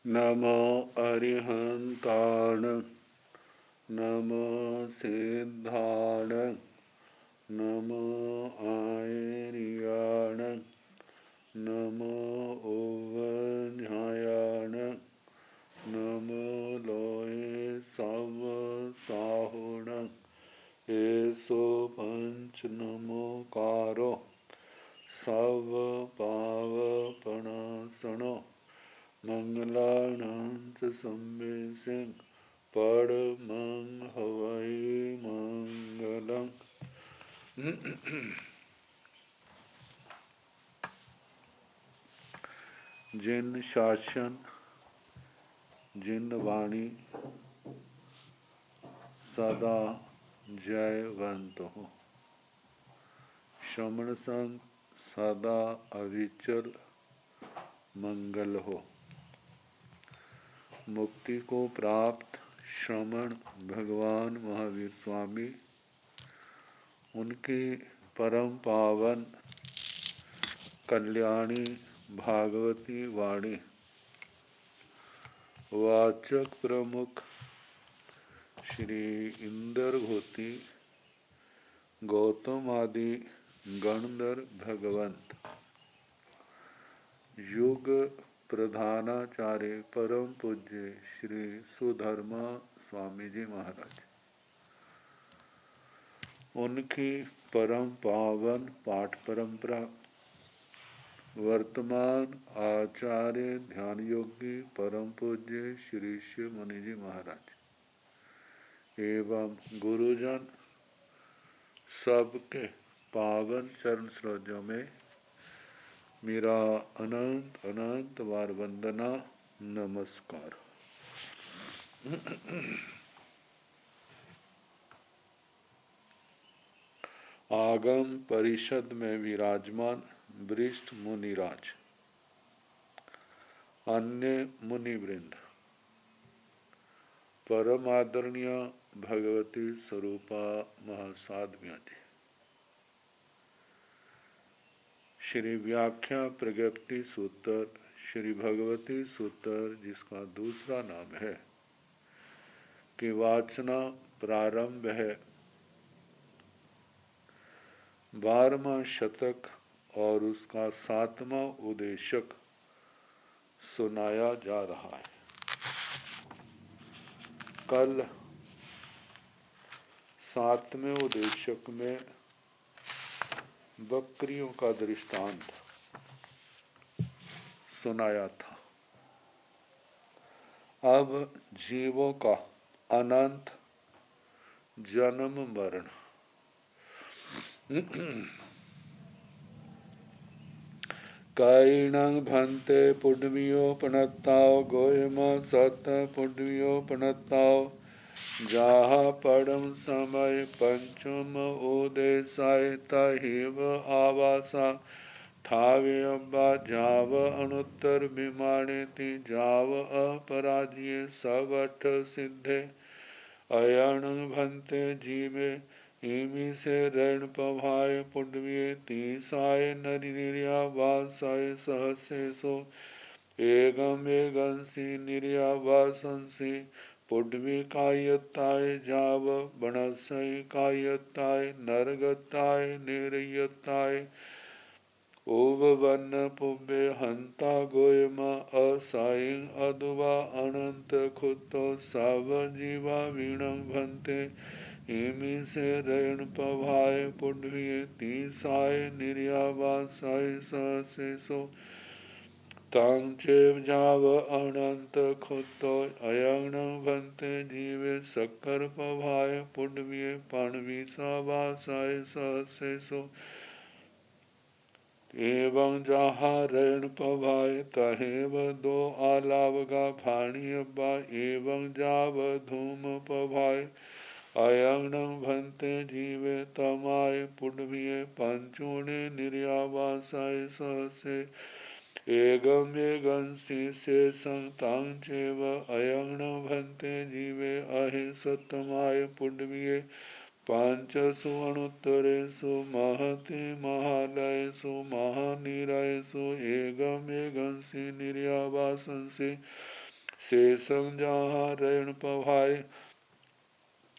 नमो अरिहंताण नमो सिद्धाण नमो आयर्याण नमो ओवझायाण नमो लोये सव साहुण एसो पंच नमोकारो सव पावपणासनो मंगलानंत संवेसिं परमं हवै मंगलम्। जिन शासन जिन वाणी सदा जयवंत हो, श्रमण संग सदा अविचल मंगल हो। मुक्ति को प्राप्त श्रमण भगवान महावीर स्वामी, उनकी परम पावन कल्याणी भागवती वाणी वाचक प्रमुख श्री इंदर घोती गौतम आदि गणधर भगवंत युग प्रधानाचार्य परम पूज्य श्री सुधर्मा स्वामी जी महाराज, उनकी परम पावन पाठ परंपरा वर्तमान आचार्य ध्यान योगी परम पूज्य श्री शिव मुनि जी महाराज एवं गुरुजन सबके पावन चरण सरोजों में मेरा अनंत अनंत बार वंदना नमस्कार। आगम परिषद में विराजमान वरिष्ठ मुनिराज, अन्य मुनिवृंद, परम आदरणीय भगवती स्वरूपा महासाध्वियां जी, श्री व्याख्या प्रज्ञप्ति सूत्र श्री भगवती सूत्र जिसका दूसरा नाम है कि वाचना प्रारंभ है 12वां शतक और उसका 7वां उद्देशक सुनाया जा रहा है। कल 7वें उद्देशक में बकरियों का दृष्टांत सुनाया था। अब जीवों का अनंत जन्म मरण, कायिणं भन्ते पुण्योपनताओ गोयम सत पुण्योपनताओ जहा परम समय पंचम उदेशाय तहिव आवासा ठावे अब्बा जाव अनुत्तर विमानेति जाव अपराजिये सवठ सिद्धे अयण भन्ते जीवे इमी से रण पभाय पुण्ये तीसाय नरिनिर्या वासाय सहसेसो एगम एगंसी निर्या वासंसी पुण्वी कायताय जाव बनसय कायताय नरगताय निर्यताय ओववन पुब्बे हंता गोयमा असायं अदुवा अनंत खुतो साव जीवा वीणं भन्ते इमी से रण पभाय पुण्ये तीसाय निर्यावासाय सहसेसो तां चेव जाव अनंत खुतो अयं भन्ते जीवे सक्कर पभाय पुण्ये पाणवीसावासाय सहसेसो एवं जहा रण पभाय तहेव दो आलावगा भाणी अब्बा एवं जाव धूम पभाय अयं भन्ते जीवे तमाय पुण्ये पंचूणे निर्यावासाय सहसे एगम एगंसी से संतां चेव अयं भन्ते जीवे अहि सतमाय पुण्ये पांचसु अणुत्तरेषु महति महालयसु महानिरयसु एगम एगंसि निर्यावासंसि शेषं जहाँ ऋण पभाय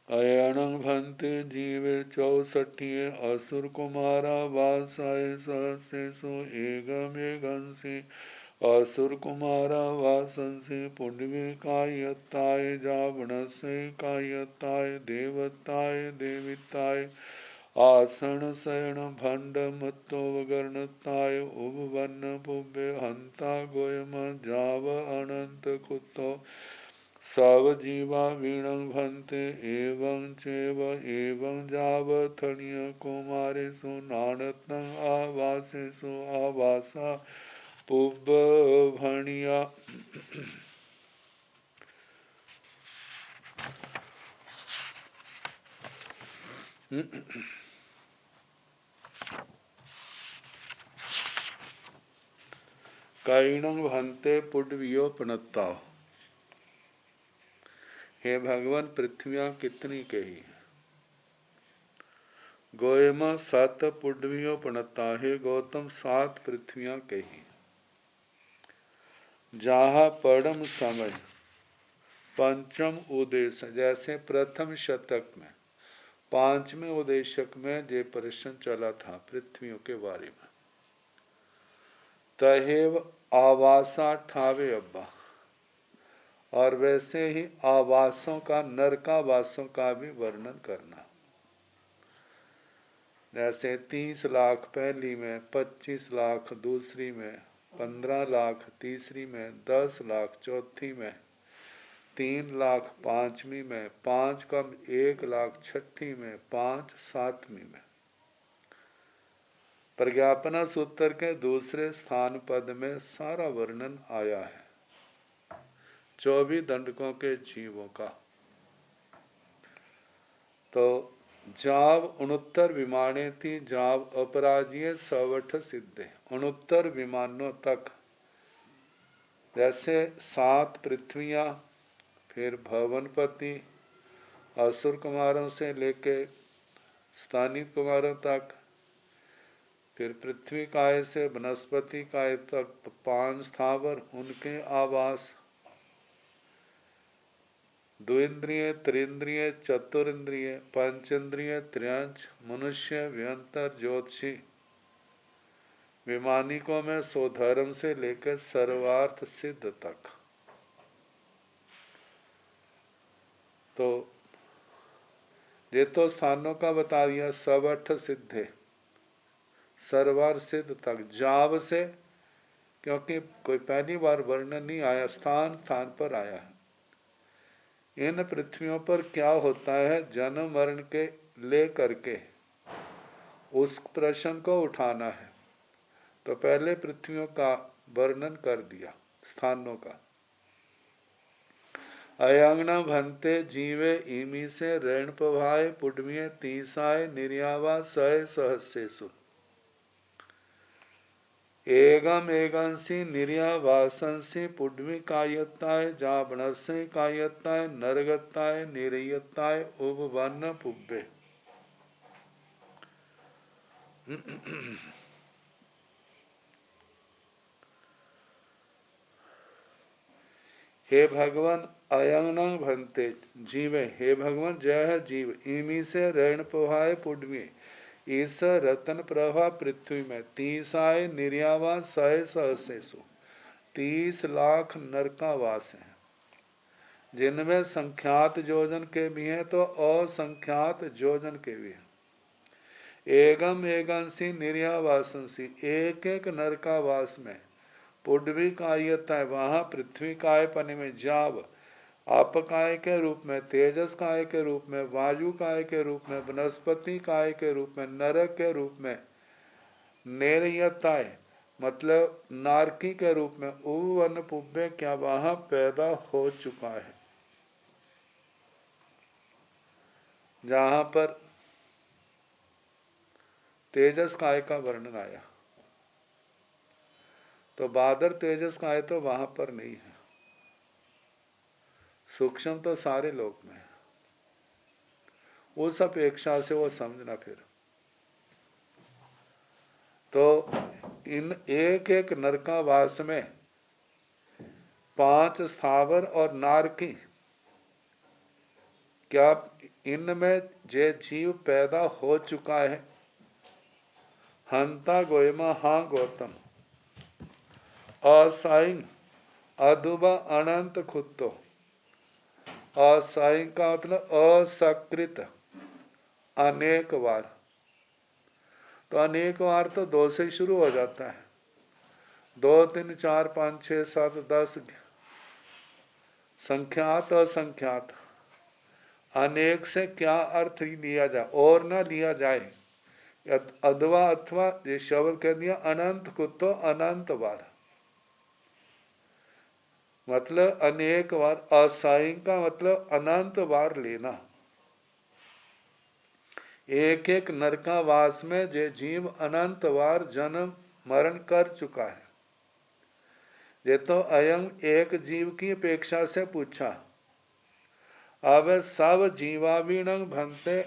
अयणं भन्ते जीवे 64 असुर कुमारा वासाय सहस्रेषु एकमेघंसि असुर कुमारा वासंसि पुण्यकायताय जावणस्य कायताय देवताय देविताय आसन शयन भंड मत्तोवगर्णताय उपवन पुब्बे हंता गोयम जाव अनंत कुतो सब जीवा वीणं भन्ते एवं चैव एवं जावथणीय कुमारेषु नानतं आवासेषु आवासा पुब्बभणिया कैणं भन्ते पुड्वियोपनत्ता। हे भगवान, पृथ्वियां कितनी कही, गोयमा 7 पुड्वियों पणता। हे गौतम, 7 पृथ्वियां कही। जहाँ परम समय पंचम उदेश, जैसे प्रथम शतक में 5वें उदेशक में जे प्रश्न चला था पृथ्वियों के बारे में, तहेव आवासा ठावे अब्बा, और वैसे ही आवासों का, नरकावासों का भी वर्णन करना। जैसे 30 लाख पहली में, 25 लाख दूसरी में, 15 लाख तीसरी में, 10 लाख चौथी में, 3 लाख पांचवी में, 5 कम 1 लाख छठी में, 5 सातवीं में। प्रज्ञापना सूत्र के दूसरे स्थान पद में सारा वर्णन आया है 24 दंडकों के जीवों का। तो जाव 69 विमाने थी, जाव अपराजीय 68 सिद्धे, 69 विमानों तक। जैसे 7 पृथ्वियां, फिर भवनपति असुर कुमारों से लेके स्थानीय कुमारों तक, फिर पृथ्वी काय से वनस्पति काय तक 5 स्थावर, उनके आवास, द्विन्द्रिय, त्रिन्द्रिय, चतुरिंद्रिय, पंचेंद्रिय, त्र्यंच, मनुष्य, व्यंतर, ज्योतिषी, विमानिकों में स्वधर्म से लेकर सर्वार्थ सिद्ध तक। तो ये तो स्थानों का बता दिया, सब 8 सिद्धे, सर्वार्थ सिद्ध तक। जाव से, क्योंकि कोई पहली बार वर्णन नहीं आया, स्थान स्थान पर आया है। इन पृथ्वियों पर क्या होता है, जन्म मरण के ले करके उस प्रश्न को उठाना है। तो पहले पृथ्वियों का वर्णन कर दिया, स्थानों का। अयंगन भन्ते जीवे इमी से ऋण पभाए पुडमिये तीसाय निर्यावा सय सहस्येषु एगम एगंसी निर्यावासंसी पुड्वी कायत्ताय जाबणस्य कायत्ताय नरगत्ताय निरयत्ताय उपवन पुब्बे। हे भगवान, अयंगन भन्ते जीवे, हे भगवान जय है जीव, इमी से ऋण पभाए पुड्वी, इस रतन प्रभा पृथ्वी में 30 निर्यावा 100 सहस्रेषु 30 लाख नरकावास हैं, जिनमें संख्यात योजन के भी हैं तो असंख्यात योजन के भी हैं। एगम एगंसी निर्यावासंसी, एक एक नरकावास में, पुड्वी कायता है, वहाँ पृथ्वी कायपने में जाव, आप काय के रूप में, तेजस काय के रूप में, वायु काय के रूप में, वनस्पति काय के रूप में, नरक के रूप में, नेरयताय मतलब नारकी के रूप में, उवन पुब्बे क्या वहां पैदा हो चुका है। जहां पर तेजस काय का वर्णन आया, तो बादर तेजस काय तो वहां पर नहीं है, सूक्ष्म तो सारे लोक में है। उस अपेक्षा से वो समझना। फिर तो इन एक एक नरकावास में 5 स्थावर और नारकी, क्या इनमें जे जीव पैदा हो चुका है? हंता गोयमा हाँ गौतम। असाइंग अदुबा अनंत खुत्तो। असाइंग का मतलब असकृत, अनेक बार। तो अनेक बार तो 2 से शुरू हो जाता है। 2 3 4 5 6 7 10 संख्यात असंख्यात। अनेक से क्या अर्थ लिया जाए और ना लिया जाए। अथवा अथवा ये शब्द कह दिया अनंत कुत्तो, अनंत बार मतलब अनेक बार। असाइंग का मतलब अनंत बार लेना। एक एक नरकावास में जे जीव अनंत बार जन्म मरण कर चुका है। ये तो अयं एक जीव की अपेक्षा से पूछा। अब सब जीवावीण भंते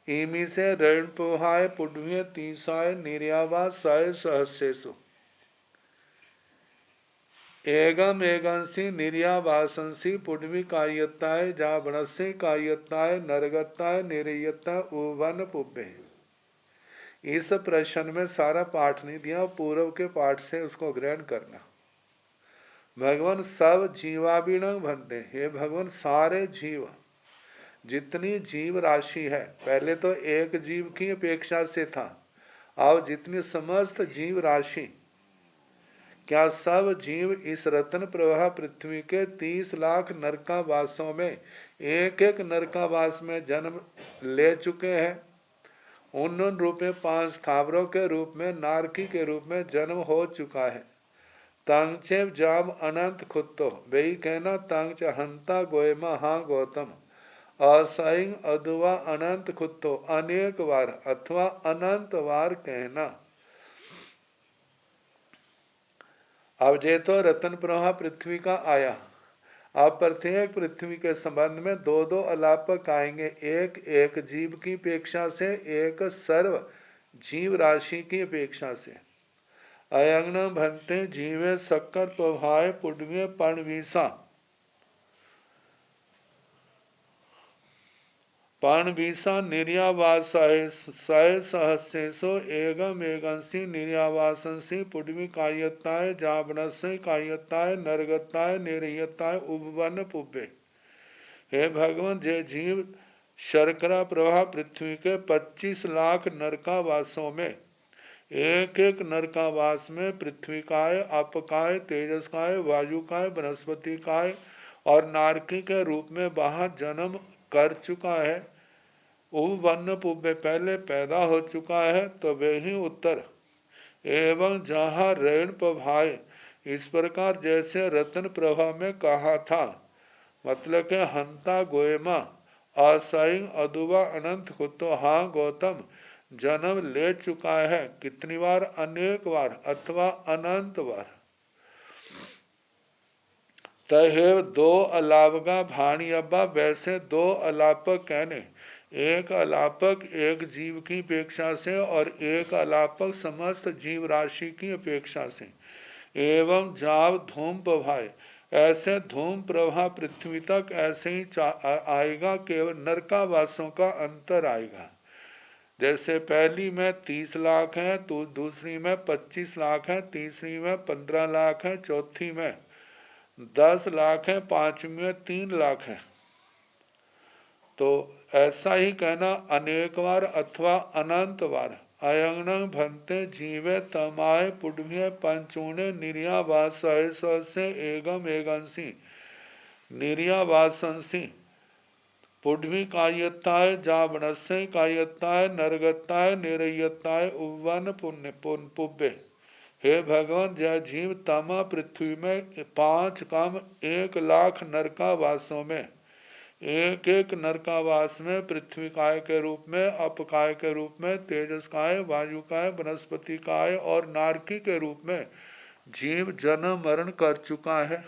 इमी से ऋण पोहाय पुण्य तीसाय निर्यावासाय सहस्यसु। एगम एगंसी निर्यावासंसी पुण्य कायत्ताय जावणस्य कायत्ताय नरगत्ताय निर्यत्ता उवन पुब्बे। इस प्रश्न में सारा पाठ नहीं दिया, पूर्व के पाठ से उसको ग्रहण करना। भगवान सब जीवावीण भंते, हे भगवान सारे जीव, जितनी जीव राशि है, पहले तो एक जीव की अपेक्षा से था, अब जितनी समस्त जीव राशि, क्या सब जीव इस रत्न प्रवाह पृथ्वी के 30 लाख नरकावासों में एक एक नरकावास में जन्म ले चुके हैं? उन रूप में 5 स्थावरों के रूप में, नारकी के रूप में जन्म हो चुका है। तांगचे जाम अनंत खुत्तो, वही कहना तांगच हंता गोयमा हाँ गौतम। असाइंग अदुआ अनंत खुत्तो, अनेक बार अथवा अनंत बार कहना। अब जे तो रतन प्रवाह पृथ्वी का आया। अब प्रत्येक पृथ्वी के संबंध में 2 अलापक आएंगे, एक एक जीव की अपेक्षा से, एक सर्व जीव राशि की अपेक्षा से। अयंगन भंते जीवे सक्कर प्रभाय पुण्य पणवीसा। पाणवीसा निर्यावासाय सहस्यसो एगम एगंसी निर्यावासंसी पुण्य कायत्ताय जावनस्य कायत्ताय नरगत्ताय निर्यत्ताय उपवन पुब्बे। हे भगवान, जे जीव शर्करा प्रवाह पृथ्वी के 25 लाख नरकावासों में एक एक नरकावास में पृथ्वी काय, अपकाय, तेजसकाय, वायुकाय, वनस्पतिकाय और नारकी के रूप में वहाँ जन्म कर चुका है। उपवन पुब्बे पहले पैदा हो चुका है, तो वे ही उत्तर। एवं जहाँ ऋण प्रभाय, इस प्रकार जैसे रत्न प्रभा में कहा था, मतलब के हंता गोयमा आसाइंग अदुबा अनंत कुत्तो हाँ गौतम जन्म ले चुका है। कितनी बार? अनेक बार अथवा अनंत बार। तहेव 2 अलापका भाणी अब्बा, वैसे 2 अलापक कहने, एक अलापक एक जीव की अपेक्षा से और एक अलापक समस्त जीव राशि की अपेक्षा से। एवं जाव धूम प्रभाय, ऐसे धूम प्रभा पृथ्वी तक ऐसे ही आएगा, केवल नरकावासों का अंतर आएगा। जैसे पहली में 30 लाख है, तो दूसरी में 25 लाख है, तीसरी में 15 लाख है, चौथी में 10 लाख है, पांचवी में 3 लाख है। तो ऐसा ही कहना अनेक बार अथवा अनंत बार। अयंगन भंते जीवे तमाय पुण्य पंचूणे निर्यावासाय से एगम एगंसी निर्यावासंसी पुण्य कायत्ताय जावनस्य कायत्ताय नरगत्ताय निरयत्ताय उपवन पुण्य पुब्बे। हे भगवान, जय जीव तमा पृथ्वी में 5 कम 1 लाख नरकावासों में एक एक नरकावास में पृथ्वी काय के रूप में, अपकाय के रूप में, तेजस काय, वायु काय, वनस्पति काय और नारकी के रूप में जीव जन्म मरण कर चुका है।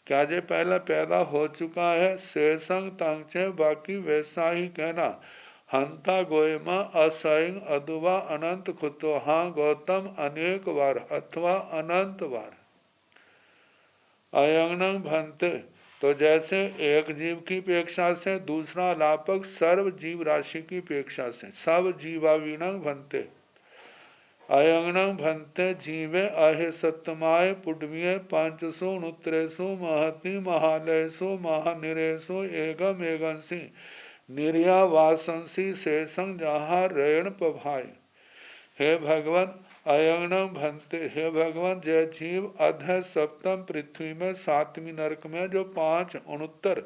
क्या जे पहला पैदा हो चुका है? शेषंग तंगचे, बाकी वैसा ही कहना। हंता गोयमा असंग अदुबा अनंत खुतो हाँ गौतम, अनेक बार अथवा अनंत बार। अयंगनं भंते, तो जैसे एक जीव की अपेक्षा से दूसरा अलापक सर्व जीव राशि की अपेक्षा से सब जीवावीणं भंते। अयंगनं भंते जीवे अहे सत्तमाय पुडवीय पांचसो नुत्रेसु महति महालयसु महानिरेसु एगम एगंसी निर्यावासंसी शेषं जहाँ रेण पभाय। हे भगवान अयंगणं भंते, हे भगवान जय जीव अध सप्तम पृथ्वी में सातवीं नरक में जो 5 उनोत्तर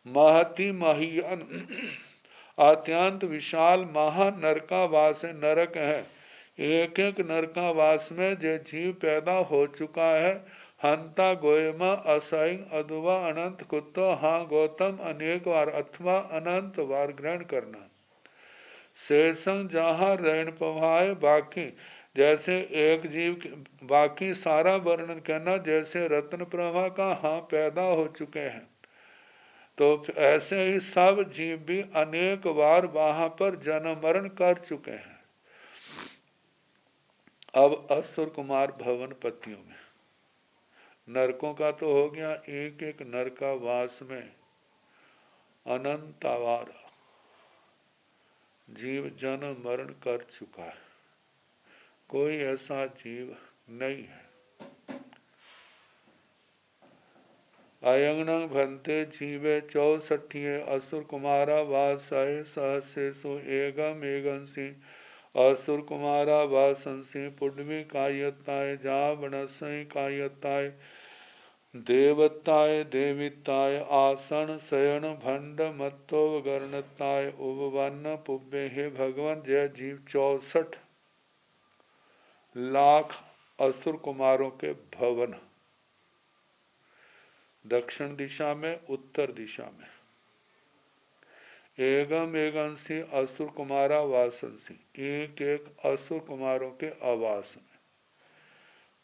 महति महियन अत्यंत विशाल महानरकावास नरक है, एक एक नरकावास में जो जीव पैदा हो चुका है, हंता गोयमा असंग अदुवा अनंत कुत्तो हाँ गौतम अनेक बार अथवा अनंत बार ग्रहण करना। शेषं जहाँ रैन पवाए, बाकी जैसे एक जीव बाकी सारा वर्णन करना जैसे रत्न प्रभा का हाँ पैदा हो चुके हैं, तो ऐसे ही सब जीव भी अनेक बार वहां पर जन्म मरण कर चुके हैं। अब असुर कुमार भवन पतियों में नरकों का तो हो गया, एक एक नरकावास में अनंतावार जीव जन्म मरण कर चुका है, कोई ऐसा जीव नहीं है। अयंगनं भंते जीवे 64 असुर कुमारा वासाय सहस्रेषु एगम एगंसी असुर कुमारा वासंसी पुडवी कायताय जा बनसई कायताय देवताय देविताय आसन शयन भंड मत्तो गर्णताय उपवन पुब्बे। हे भगवान जय जीव 64 लाख असुर कुमारों के भवन दक्षिण दिशा में उत्तर दिशा में एगम एगंसी असुर कुमारा वासंसी एक एक असुर कुमारों के आवास में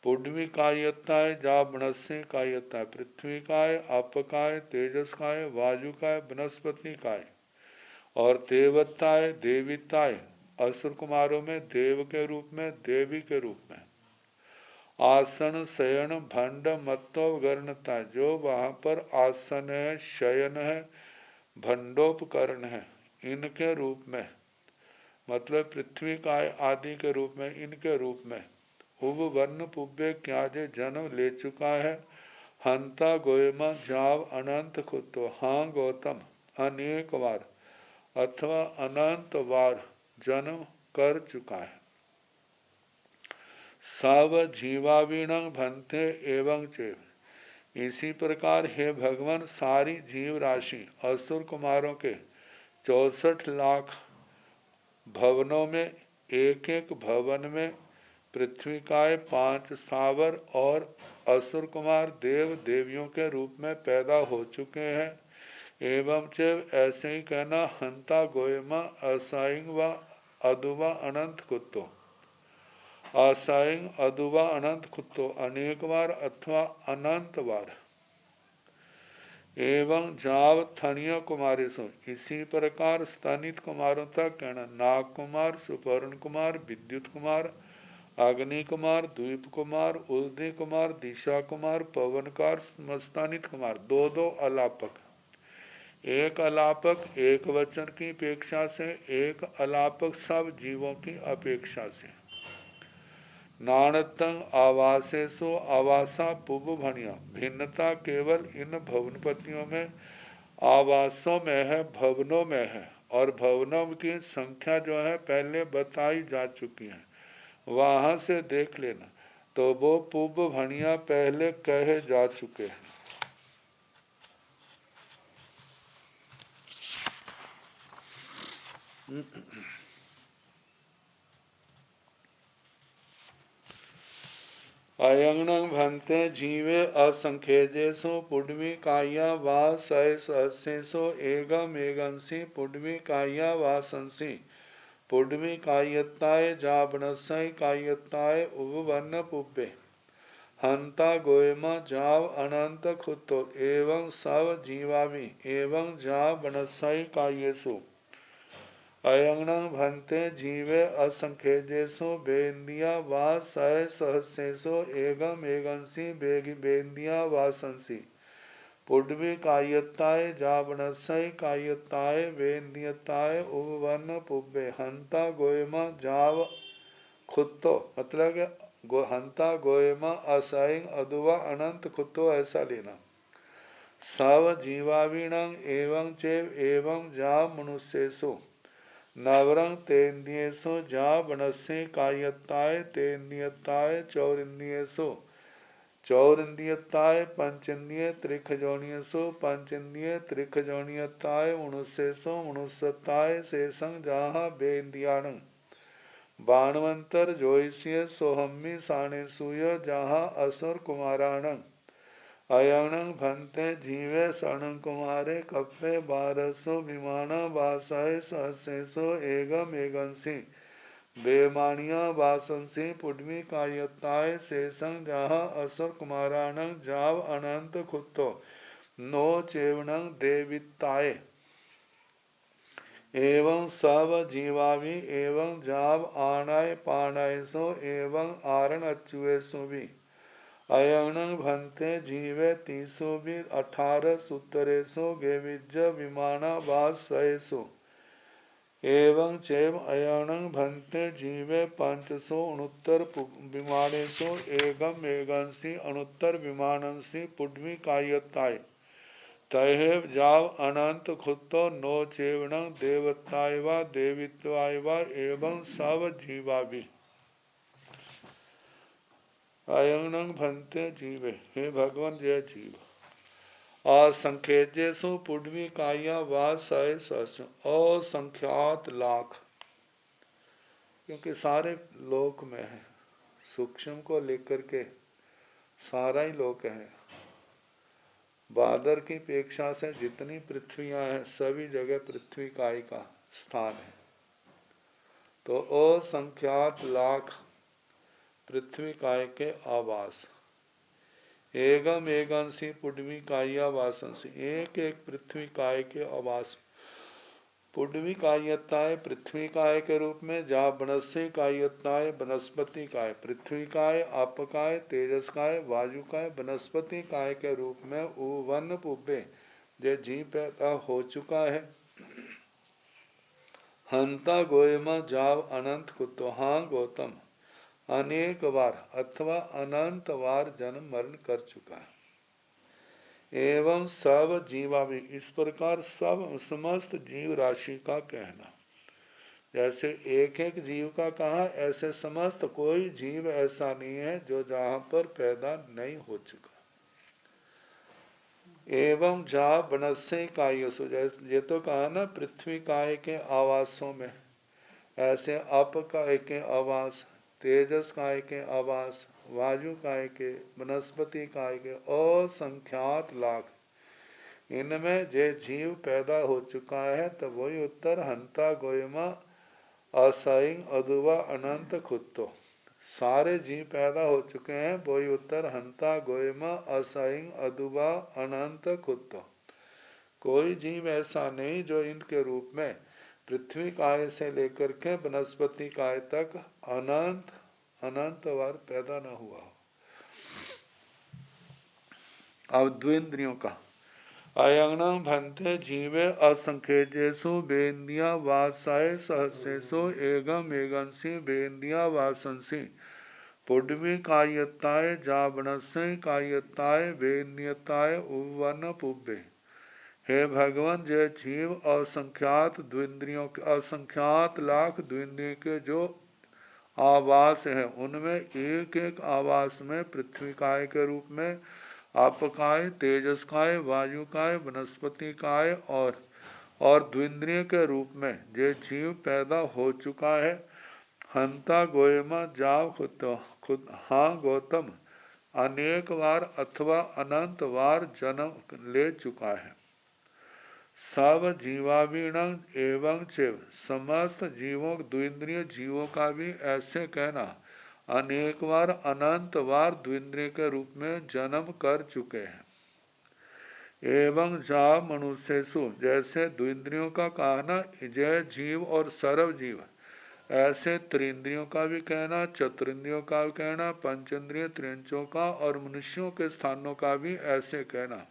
पुडवी कायताय जा बनस्य कायताय पृथ्वी काय अपकाय तेजस काय वायु काय वनस्पति काय और देवताय देविताय असुर कुमारों में देव के रूप में देवी के रूप में आसन शयन भंड मत्तो गर्णता जो वहां पर आसन है शयन है भंडोपकरण है इनके रूप में मतलब पृथ्वी काय आदि के रूप में इनके रूप में उब वर्ण पुब्बे क्या जे जन्म ले चुका है हंता गोयमा जाव अनंत कुत्तो हाँ गौतम अनेक बार अथवा अनंत बार जन्म कर चुका है। सब जीवावीणं भंते एवं चेव इसी प्रकार हे भगवान सारी जीव राशि असुर कुमारों के 64 लाख भवनों में एक एक भवन में पृथ्वी काय 5 स्थावर और असुर कुमार देव देवियों के रूप में पैदा हो चुके हैं। एवं चेव ऐसे ही कहना हंता गोयमा असाइंग व अदुवा अनंत कुत्तो असाइंग अदुवा अनंत कुत्तो अनेक बार अथवा अनंत बार एवं जाव थनिया कुमारी सो इसी प्रकार स्तनित कुमारों तक कहना नाग कुमार सुपर्ण कुमार विद्युत कुमार अग्नि कुमार द्वीप कुमार उदय कुमार दिशा कुमार पवनकार मस्तानित कुमार दो दो अलापक एक अलापक एक वचन की अपेक्षा से एक अलापक सब जीवों की अपेक्षा से नानतंग आवासेसो आवासा पुब भणिया भिन्नता केवल इन भवनपतियों में आवासों में है भवनों में है और भवनों की संख्या जो है पहले बताई जा चुकी है वहां से देख लेना तो वो पुब भणिया पहले कहे जा चुके हैं। अयंगनं भंते जीवे असंख्येजेसु पुडवी काया वा सय सहस्रेसु एगम एगंसी पुडवी काया वासंसी पुडवी कायताय जाबनसय कायताय उपवन पुब्बे हंता गोयमा जाव अनंत खुतो एवं सब जीवावी एवं जा बनसय कायेसु अयंगणं भन्ते जीवे असंख्येजेषु बेन्द्रिया वा सय सहस्रेषु एकमेगंसि बेन्द्रिया वासंसि पुड्वी कायत्ताय जावनसय कायत्ताय वेन्द्रियताय उपवन पुब्बे हंता गोयमा जाव खुत्तो, मतलब कि हंता गोयमा असहिं अदुवा अनंत खुत्तो ऐसा लेना। सव जीवावीणं एवं चैव एवं जा मनुष्येषु नवरंग तेन्द्रियेषु जा वनस्य कायत्ताय तेन्द्रियताय चौरिन्द्रियेषु चौरिन्द्रियताय पंचेन्द्रिय त्रिखजोनियसु पंचेन्द्रिय त्रिखजोनियताय मनुष्येषु मनुष्यताय शेषं जहाँ बेन्द्रियाणं बाणवंतर जोइष्य सोहम्मी साणेसूय जहाँ असुर कुमाराणं अयंगणं भन्ते जीवे शरणं कुमारे कप्पे बारसो विमान वासाय सहस्रेषु एकमेगंसि बेमानिया वासंसि पुड्वी कायत्ताय शेषं जहाँ असुर कुमाराणं जाव अनंत खुत्तो नो चेवणं देविताय एवं सब जीवावि एवं जाव आनाय पानायसो एवं आरण अच्युएसु भी अयंगणं भन्ते जीवे तीसो भी 18 सूत्रेषु गेविज विमाना वासयसु एवं चैव अयंगणं भन्ते जीवे 569 विमानेषु एकम मेघंसि अनुत्तर विमानंसि पुड्वी कायत्ताय तैहेव जाव अनंत खुत्तो नो चेवणं देवताय वा देवित्वाय वा एवं सब जीवा भी अयंगणं भन्ते जीवे, हे भगवान जय जीव असंख्येजेषु पुड्वी काया वा सय सहस्र असंख्यात लाख, क्योंकि सारे लोक में है, सूक्ष्म को लेकर के सारा ही लोक है। बादर की अपेक्षा से जितनी पृथ्वियां हैं सभी जगह पृथ्वी काय का स्थान है। तो असंख्यात लाख पृथ्वी काय के आवास एगम एगंसी पुड्वी काया वासंसी, एक एक पृथ्वी काय के आवास। पुड्वी कायत्ताय पृथ्वी काय के रूप में, जा बनस्य कायत्ताय वनस्पति काय, पृथ्वी काय आप काय तेजस काय वायु काय वनस्पति काय के रूप में उवन पुब्बे जो जीव पैदा हो चुका है। हंता गोयमा जाव अनंत कुतो, हाँ गौतम अनेक बार अथवा अनंत बार जन्म मरण कर चुका है। एवं सब जीवा भी, इस प्रकार सब समस्त जीव राशि का कहना, जैसे एक एक जीव का कहा ऐसे समस्त कोई जीव ऐसा नहीं है जो जहाँ पर पैदा नहीं हो चुका। एवं जा बनस्य कायसु, ये तो कहा ना पृथ्वी काय के आवासों में, ऐसे अप काय के आवास, तेजस काय के आवास, वायु काय के, वनस्पति काय के, असंख्यात लाख, इनमें जे जीव पैदा हो चुका है तो वही उत्तर हंता गोयमा असहिं अदुवा अनंत खुत्तो, सारे जीव पैदा हो चुके हैं, वही उत्तर हंता गोयमा असहिं अदुवा अनंत खुत्तो। कोई जीव ऐसा नहीं जो इनके रूप में पृथ्वी काय से लेकर के वनस्पति काय तक अनंत अनंत बार पैदा न हुआ। अब द्विंद्रियों का अयंगणं भन्ते जीवे असंख्येजेषु बेन्द्रिया वासाय सहस्रेषु एकम एगंसि बेन्द्रिया वासंसि पुड्वी कायत्ताय जावनस्य कायत्ताय वेन्द्रियताय उवन पुब्बे। हे भगवान जय जीव असंख्यात द्विंद्रियों के, असंख्यात लाख द्विंद्रियों के जो आवास है उनमें एक एक आवास में पृथ्वी काय के रूप में आप काय, तेजस काय, वायु काय, वनस्पति काय और द्विंद्रिय के रूप में जो जीव पैदा हो चुका है। हंता गोयमा जाव खुद हाँ गौतम अनेक बार अथवा अनंत बार जन्म ले चुका है। सब जीवावीणं एवं चैव, समस्त जीवों द्विंद्रिय जीवों का भी ऐसे कहना अनेक बार अनंत बार द्विंद्रिय के रूप में जन्म कर चुके हैं। एवं जा मनुष्यसु, जैसे द्विंद्रियों का कहना जय जीव और सर्व जीव, ऐसे त्रिंद्रियों का भी कहना, चतुरिंद्रियों का भी कहना, पंचेंद्रिय त्रिंचों का और मनुष्यों के स्थानों का भी ऐसे कहना।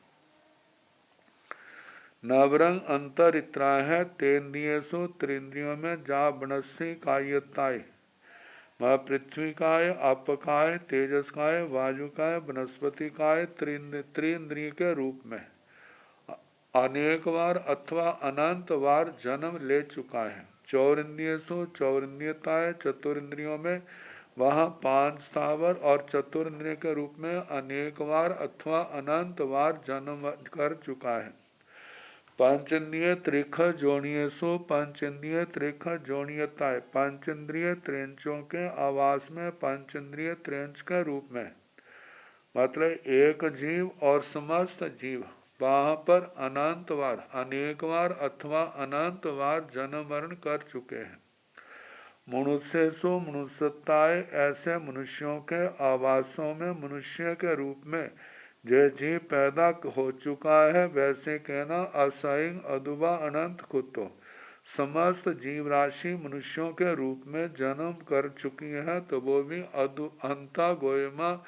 नवरंग अंतर इतना है, तेन्द्रियसु त्रिंद्रियों में जा बनसी कायताय, वह पृथ्वी काय, अपकाय, तेजस काय, वायु काय, वनस्पति काय, त्रिंद्रिय के रूप में अनेक बार अथवा अनंत बार जन्म ले चुका है। चौरिंद्रियसु चौरिंद्रियताय, चतुरिंद्रियों में वह पांच स्थावर और चतुरिंद्रिय के रूप में अनेक बार अथवा अनंत बार जन्म कर चुका है। पंचेंद्रिय त्रिख जोनियसु पंचेंद्रिय त्रिख जोनियताय, पंचेंद्रिय त्रिंचों के आवास में पंचेंद्रिय त्रिंच के रूप में, मतलब एक जीव और समस्त जीव वहाँ पर अनंत बार, अनेक बार अथवा अनंत बार जन्म मरण कर चुके हैं। मनुष्यसु मनुष्यताय, ऐसे मनुष्यों के आवासों में मनुष्य के रूप में जो जीव पैदा हो चुका है, वैसे कहना असाइंग अदुबा अनंत कुतो, समस्त जीव राशि मनुष्यों के रूप में जन्म कर चुकी है, तो वो भी अंता गोयमा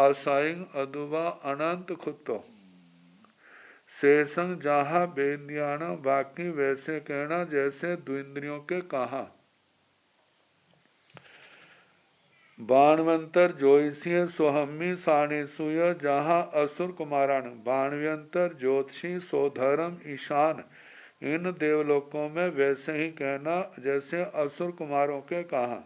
असाइंग अदुबा अनंत कुतो शेषंग जहा बेंद्याना, बाकी वैसे कहना जैसे द्विंद्रियों के कहा। बाणवंतर ज्योतिषी सोहमी साणेसुय, जहाँ असुर कुमारान, बाणव्यंतर ज्योतिषी सोधर्म ईशान, इन देवलोकों में वैसे ही कहना जैसे असुर कुमारों के कहा।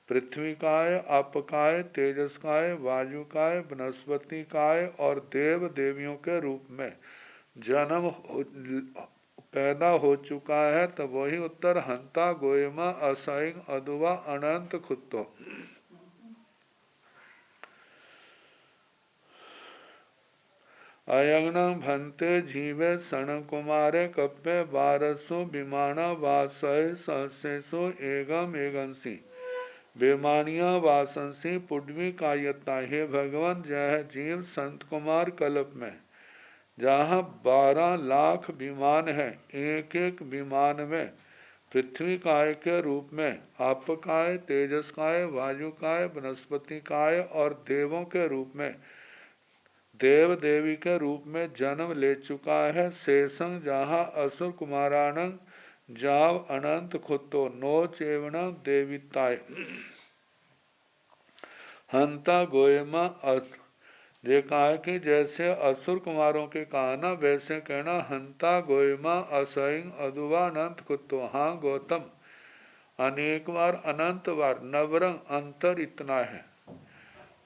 पृथ्वी काय, अपकाय, तेजस काय, वायु काय, वनस्पति काय और देव देवियों के रूप में जन्म पैदा हो चुका है, तो वही उत्तर हंता गोयमा असाइंग अदुवा अनंत खुत्तो। अयंगनं भन्ते जीवे सन कुमारे कप्पे बारसो विमाना वासय सहसेसो एगम एगंसी, बेमानिया वासंसी पुडवी कायता। हे भगवान, जय जीव संत कुमार कल्प में जहाँ 12 लाख विमान है, एक एक विमान में पृथ्वी काय के रूप में, आप काय, तेजस काय, वायु काय, वनस्पति काय और देवों के रूप में, देव देवी के रूप में जन्म ले चुका है। शेषं जहाँ असुर कुमारानंग जाव अनंत खुतो नो चेवण देविताय, हंता गोयमा ये कहा कि जैसे असुर कुमारों के कहना वैसे कहना हंता गोयमा असहिंग अदुवा अनंत कुत्तो। हाँ गौतम, अनेक बार अनंत बार नवरंग अंतर इतना है।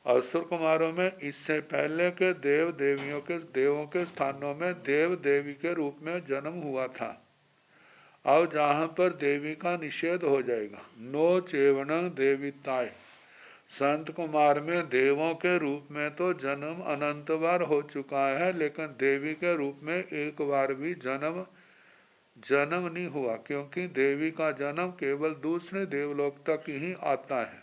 असुर कुमारों में इससे पहले के देव देवियों के देवों के स्थानों में देव देवी के रूप में जन्म हुआ था। अब जहाँ पर देवी का निषेध हो जाएगा, नो चेवण देविताय, संत कुमार में देवों के रूप में तो जन्म अनंत बार हो चुका है, लेकिन देवी के रूप में एक बार भी जन्म नहीं हुआ, क्योंकि देवी का जन्म केवल दूसरे देवलोक तक ही आता है।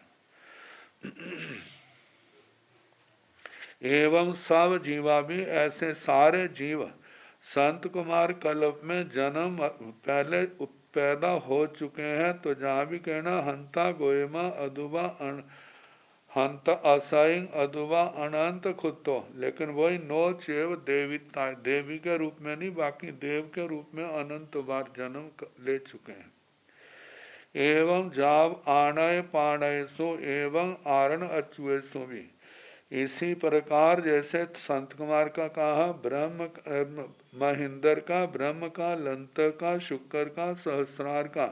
एवं सब जीवा भी, ऐसे सारे जीव संत कुमार कल्प में जन्म पहले पैदा हो चुके हैं, तो जहाँ भी कहना हंता गोयमा अदुबा हंत असाइंग अदुबा अनंत खुतो, लेकिन वही नो चेव देविता, देवी के रूप में नहीं, बाकी देव के रूप में अनंत बार जन्म ले चुके हैं। एवं जाव आणय पाणय सो एवं आरण अचुए सो भी, इसी प्रकार जैसे संत कुमार का कहा ब्रह्म महेंद्र का, ब्रह्म का, लंत का, शुक्र का, सहस्रार का,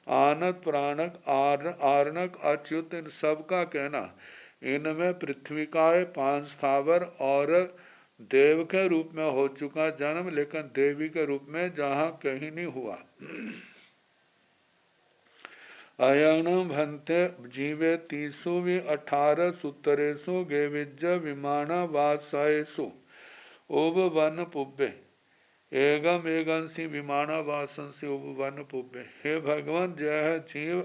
आनक प्राणक आरणक अच्युत, इन सब का कहना। इनमें पृथ्वी का 5 स्थावर और देव के रूप में हो चुका जन्म, लेकिन देवी के रूप में जहाँ कहीं नहीं हुआ। अयन भंते जीवे 18 सूत्रेशु गेविज विमाना वासयसु उब वन पुब्बे एगम एगंसी विमाना वासंसी उब वन पुब्बे। हे भगवान, जय जीव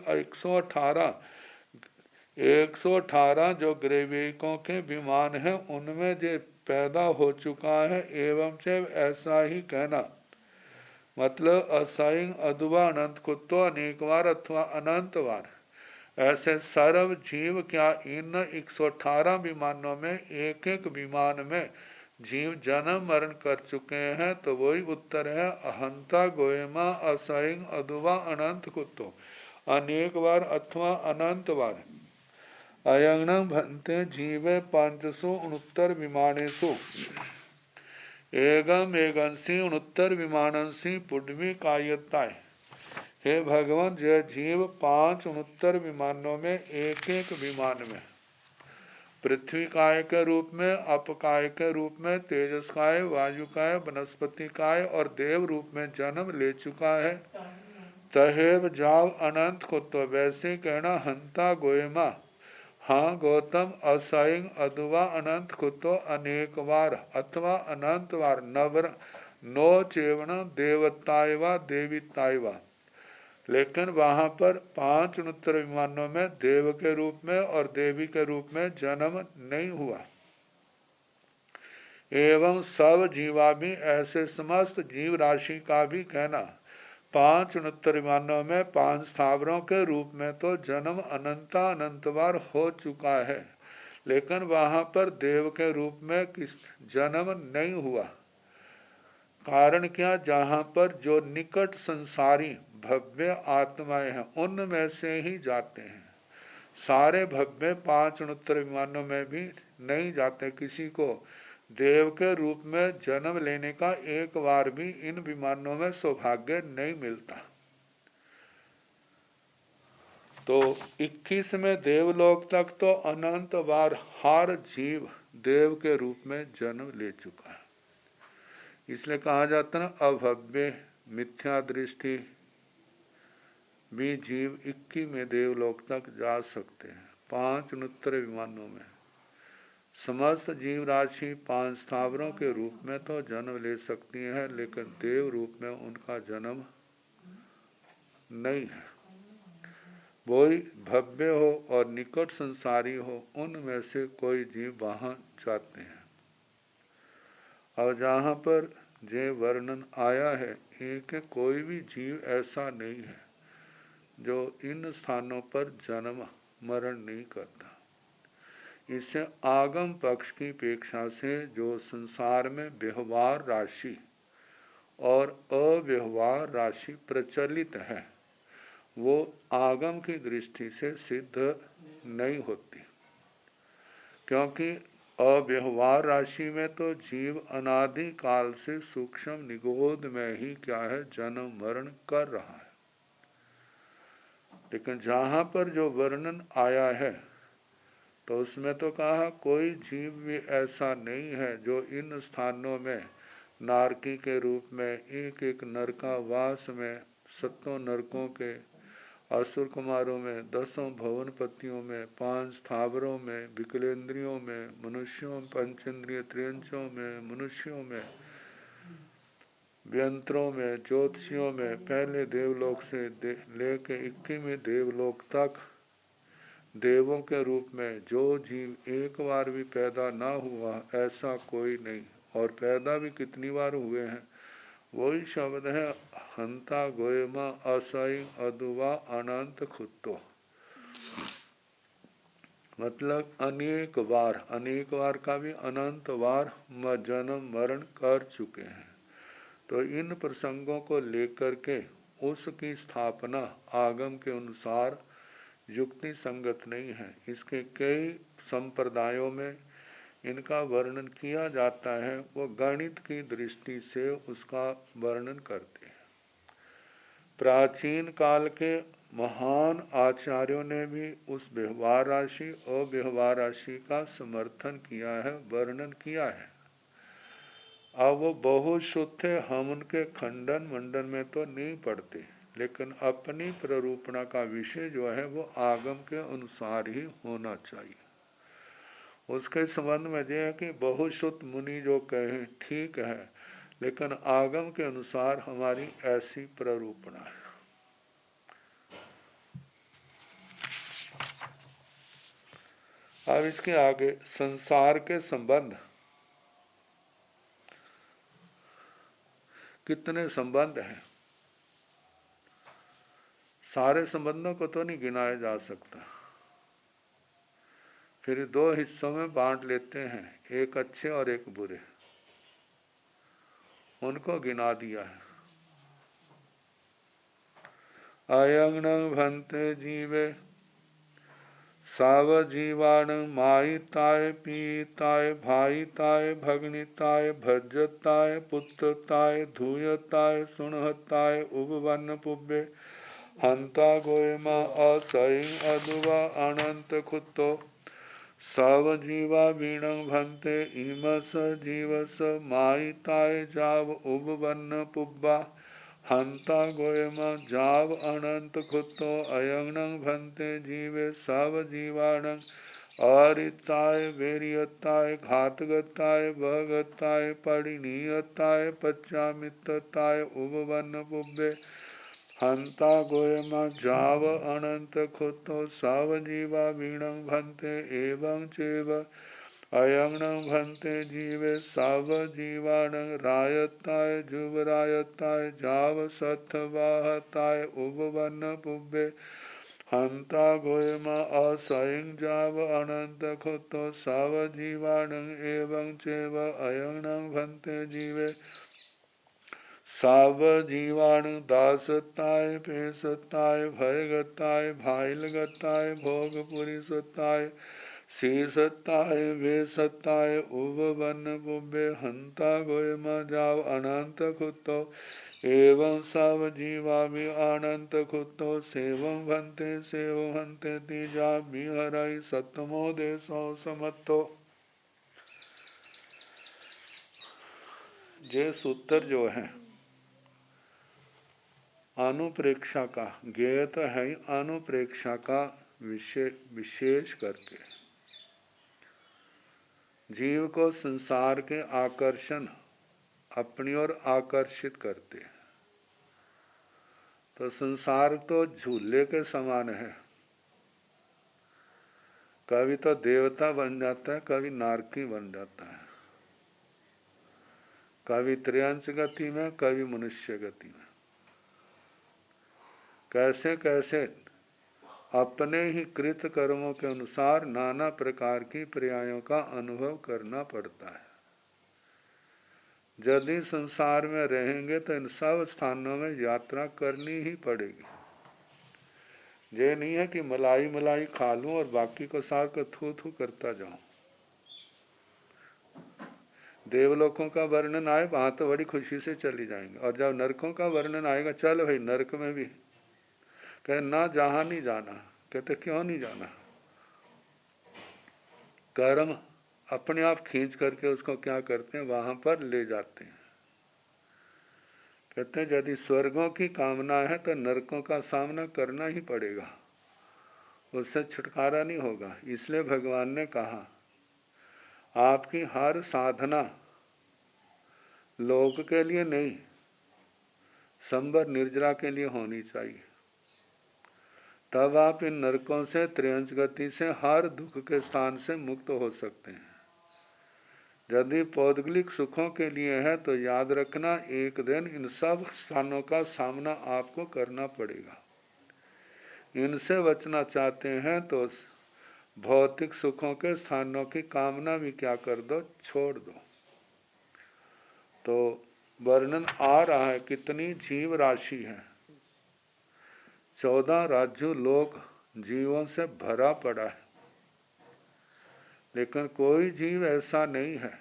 118 जो ग्रेविकों के विमान हैं, उनमें जो पैदा हो चुका है एवं से ऐसा ही कहना। मतलब असंग अथवा अनंत कुत्तो अनेक बार अथवा अनंत बार ऐसे सर्व जीव क्या इन 118 विमानों में एक एक विमान में जीव जन्म मरण कर चुके हैं? तो वही उत्तर है अहंता गोयमा असंग अथवा अनंत कुत्तो अनेक बार अथवा अनंत बार अयंगनं भन्ते जीवे 569 विमानेषु एगम एगंसी 69 विमानंसी पुण्यमी कायताय। हे भगवान, जय जीव 569 विमानों में एक एक विमान में पृथ्वी काय के रूप में, अप काय के रूप में, तेजस काय, वायु काय, वनस्पति काय और देव रूप में जन्म ले चुका है। तहेव जाव अनंत को तो वैसे कहना हंता गोयमा। हाँ गौतम, असंग अथवा अनंत को तो अनेक बार अथवा अनंत बार नवर नो चेवण देवतायवा देवीतायवा। लेकिन वहां पर 569 विमानों में देव के रूप में और देवी के रूप में जन्म नहीं हुआ। एवं सब जीवा भी ऐसे समस्त जीव राशि का भी कहना 569 विमानों में 5 स्थावरों के रूप में तो जन्म अनंता अनंत बार हो चुका है, लेकिन वहां पर देव के रूप में किस जन्म नहीं हुआ। कारण क्या? जहाँ पर जो निकट संसारी भव्य आत्माएं हैं उनमें से ही जाते हैं। सारे भव्य 569 विमानों में भी नहीं जाते। किसी को देव के रूप में जन्म लेने का एक बार भी इन विमानों में सौभाग्य नहीं मिलता। तो 21वें देवलोक तक तो अनंत बार हर जीव देव के रूप में जन्म ले चुका है। इसलिए कहा जाता है अभव्य मिथ्या दृष्टि भी जीव 21वें देवलोक तक जा सकते हैं। 569 विमानों में समस्त जीव राशि 5 स्थावरों के रूप में तो जन्म ले सकती है, लेकिन देव रूप में उनका जन्म नहीं है। वही भव्य हो और निकट संसारी हो, उनमें से कोई जीव वहां जाते हैं। और जहाँ पर जे वर्णन आया है, एक कोई भी जीव ऐसा नहीं है जो इन स्थानों पर जन्म मरण नहीं करता। इससे आगम पक्ष की अपेक्षा से जो संसार में व्यवहार राशि और अव्यवहार राशि प्रचलित है, वो आगम की दृष्टि से सिद्ध नहीं होती, क्योंकि अव्यवहार राशि में तो जीव अनादि काल से सूक्ष्म निगोद में ही क्या है जन्म मरण कर रहा है। लेकिन जहाँ पर जो वर्णन आया है तो उसमें तो कहा कोई जीव भी ऐसा नहीं है जो इन स्थानों में नारकी के रूप में एक एक नरकावास में 7 नरकों के असुर कुमारों में 10 भवन पतियों में 5 स्थावरों में विकलेंद्रियों में मनुष्यों पंचेंद्रिय त्रियंचों में मनुष्यों में व्यंत्रों में ज्योतिषियों में पहले देवलोक से लेके 21वें देवलोक तक देवों के रूप में जो जीव एक बार भी पैदा ना हुआ ऐसा कोई नहीं। और पैदा भी कितनी बार हुए हैं, वही शब्द है हंता गोयमा असई अदुवा अनंत खुत्तो। मतलब अनेक बार का भी अनंत बार जन्म मरण कर चुके हैं। तो इन प्रसंगों को लेकर के उसकी स्थापना आगम के अनुसार युक्ति संगत नहीं है। इसके कई संप्रदायों में इनका वर्णन किया जाता है, वो गणित की दृष्टि से उसका वर्णन करते हैं। प्राचीन काल के महान आचार्यों ने भी उस व्यवहार राशि और व्यवहार राशि का समर्थन किया है, वर्णन किया है। अब वो बहुत शुद्ध थे, हम उनके खंडन मंडन में तो नहीं पढ़ते, लेकिन अपनी प्ररूपणा का विषय जो है वो आगम के अनुसार ही होना चाहिए। उसके संबंध में यह है कि बहुत शुद्ध मुनि जो कहें ठीक है, लेकिन आगम के अनुसार हमारी ऐसी प्ररूपणा है। अब इसके आगे संसार के संबंध कितने संबंध हैं, सारे संबंधों को तो नहीं गिनाया जा सकता। फिर दो हिस्सों में बांट लेते हैं, एक अच्छे और एक बुरे, उनको गिना दिया है। अयं न भन्ते जीवे सावजीवान मायिताय पीताय भाईताय भगनिताय भज्जताय पुत्रताय धूयताय सुनहताय उभवन पुब्बे हंता गोयमा असैं अदुवा अनंत खुतो सवजीवा वीणं भन्ते इमस जीवस मायिताय जाव उभवन पुब्बा हंता गोयमा जाव अनंत खुतो अयंग भन्ते जीवे सब जीवाणं अरिताय वेरियताय घातगताय भगताय परिणीयताय पच्चामितताय उभवन पुब्बे हंता गोयमा जाव अनंत खुतो सब जीवा वीणं भन्ते एवं चेव अयंग भन्ते जीवे साव जीवाणं रायताय जुवरायताय जाव सत्वाहताय उभवन पुब्बे हंता गोयमा असैं जाव अनंत खुतो साव जीवाणं एवं चेव अयंग भन्ते जीवे साव जीवाणु दासताय पेशताय भयगताय भाइलगताय भोगपुरीसताय शीसताय वेसताय उभवन पुब्बे हंता गोयमा जाव अनंत खुतो एवं सब जीवा भी अनंत खुतो सेवं भन्ते तीजा बिहराई सतमो देशो समत्तो। ये सूत्र जो है अनुप्रेक्षा का, ज्ञेय तो है ही, अनुप्रेक्षा का विशेष करके जीव को संसार के आकर्षण अपनी ओर आकर्षित करते हैं। तो संसार तो झूले के समान है, कभी तो देवता बन जाता है, कभी नारकी बन जाता है, कभी त्रियंश गति में, कभी मनुष्य गति में। कैसे कैसे अपने ही कृत कर्मों के अनुसार नाना प्रकार की पर्यायों का अनुभव करना पड़ता है। यदि संसार में रहेंगे तो इन सब स्थानों में यात्रा करनी ही पड़ेगी। ये नहीं है कि मलाई मलाई खा लूं और बाकी को सार को थू थू करता जाऊं। देवलोकों का वर्णन आए वहां तो बड़ी खुशी से चली जाएंगे, और जब नरकों का वर्णन आएगा, चल भाई नरक में भी, कहे ना जहां नहीं जाना। कहते क्यों नहीं जाना? कर्म अपने आप खींच करके उसको क्या करते हैं, वहां पर ले जाते हैं। कहते हैं यदि स्वर्गों की कामना है तो नरकों का सामना करना ही पड़ेगा, उससे छुटकारा नहीं होगा। इसलिए भगवान ने कहा आपकी हर साधना लोक के लिए नहीं, संबर निर्जरा के लिए होनी चाहिए। तब आप इन नरकों से, त्रियंश गति से, हर दुख के स्थान से मुक्त हो सकते हैं। यदि पौद्गलिक सुखों के लिए है तो याद रखना एक दिन इन सब स्थानों का सामना आपको करना पड़ेगा। इनसे बचना चाहते हैं तो भौतिक सुखों के स्थानों की कामना भी क्या कर दो, छोड़ दो। तो वर्णन आ रहा है कितनी जीव राशि है, 14 राज्यों लोक जीवों से भरा पड़ा है, लेकिन कोई जीव ऐसा नहीं है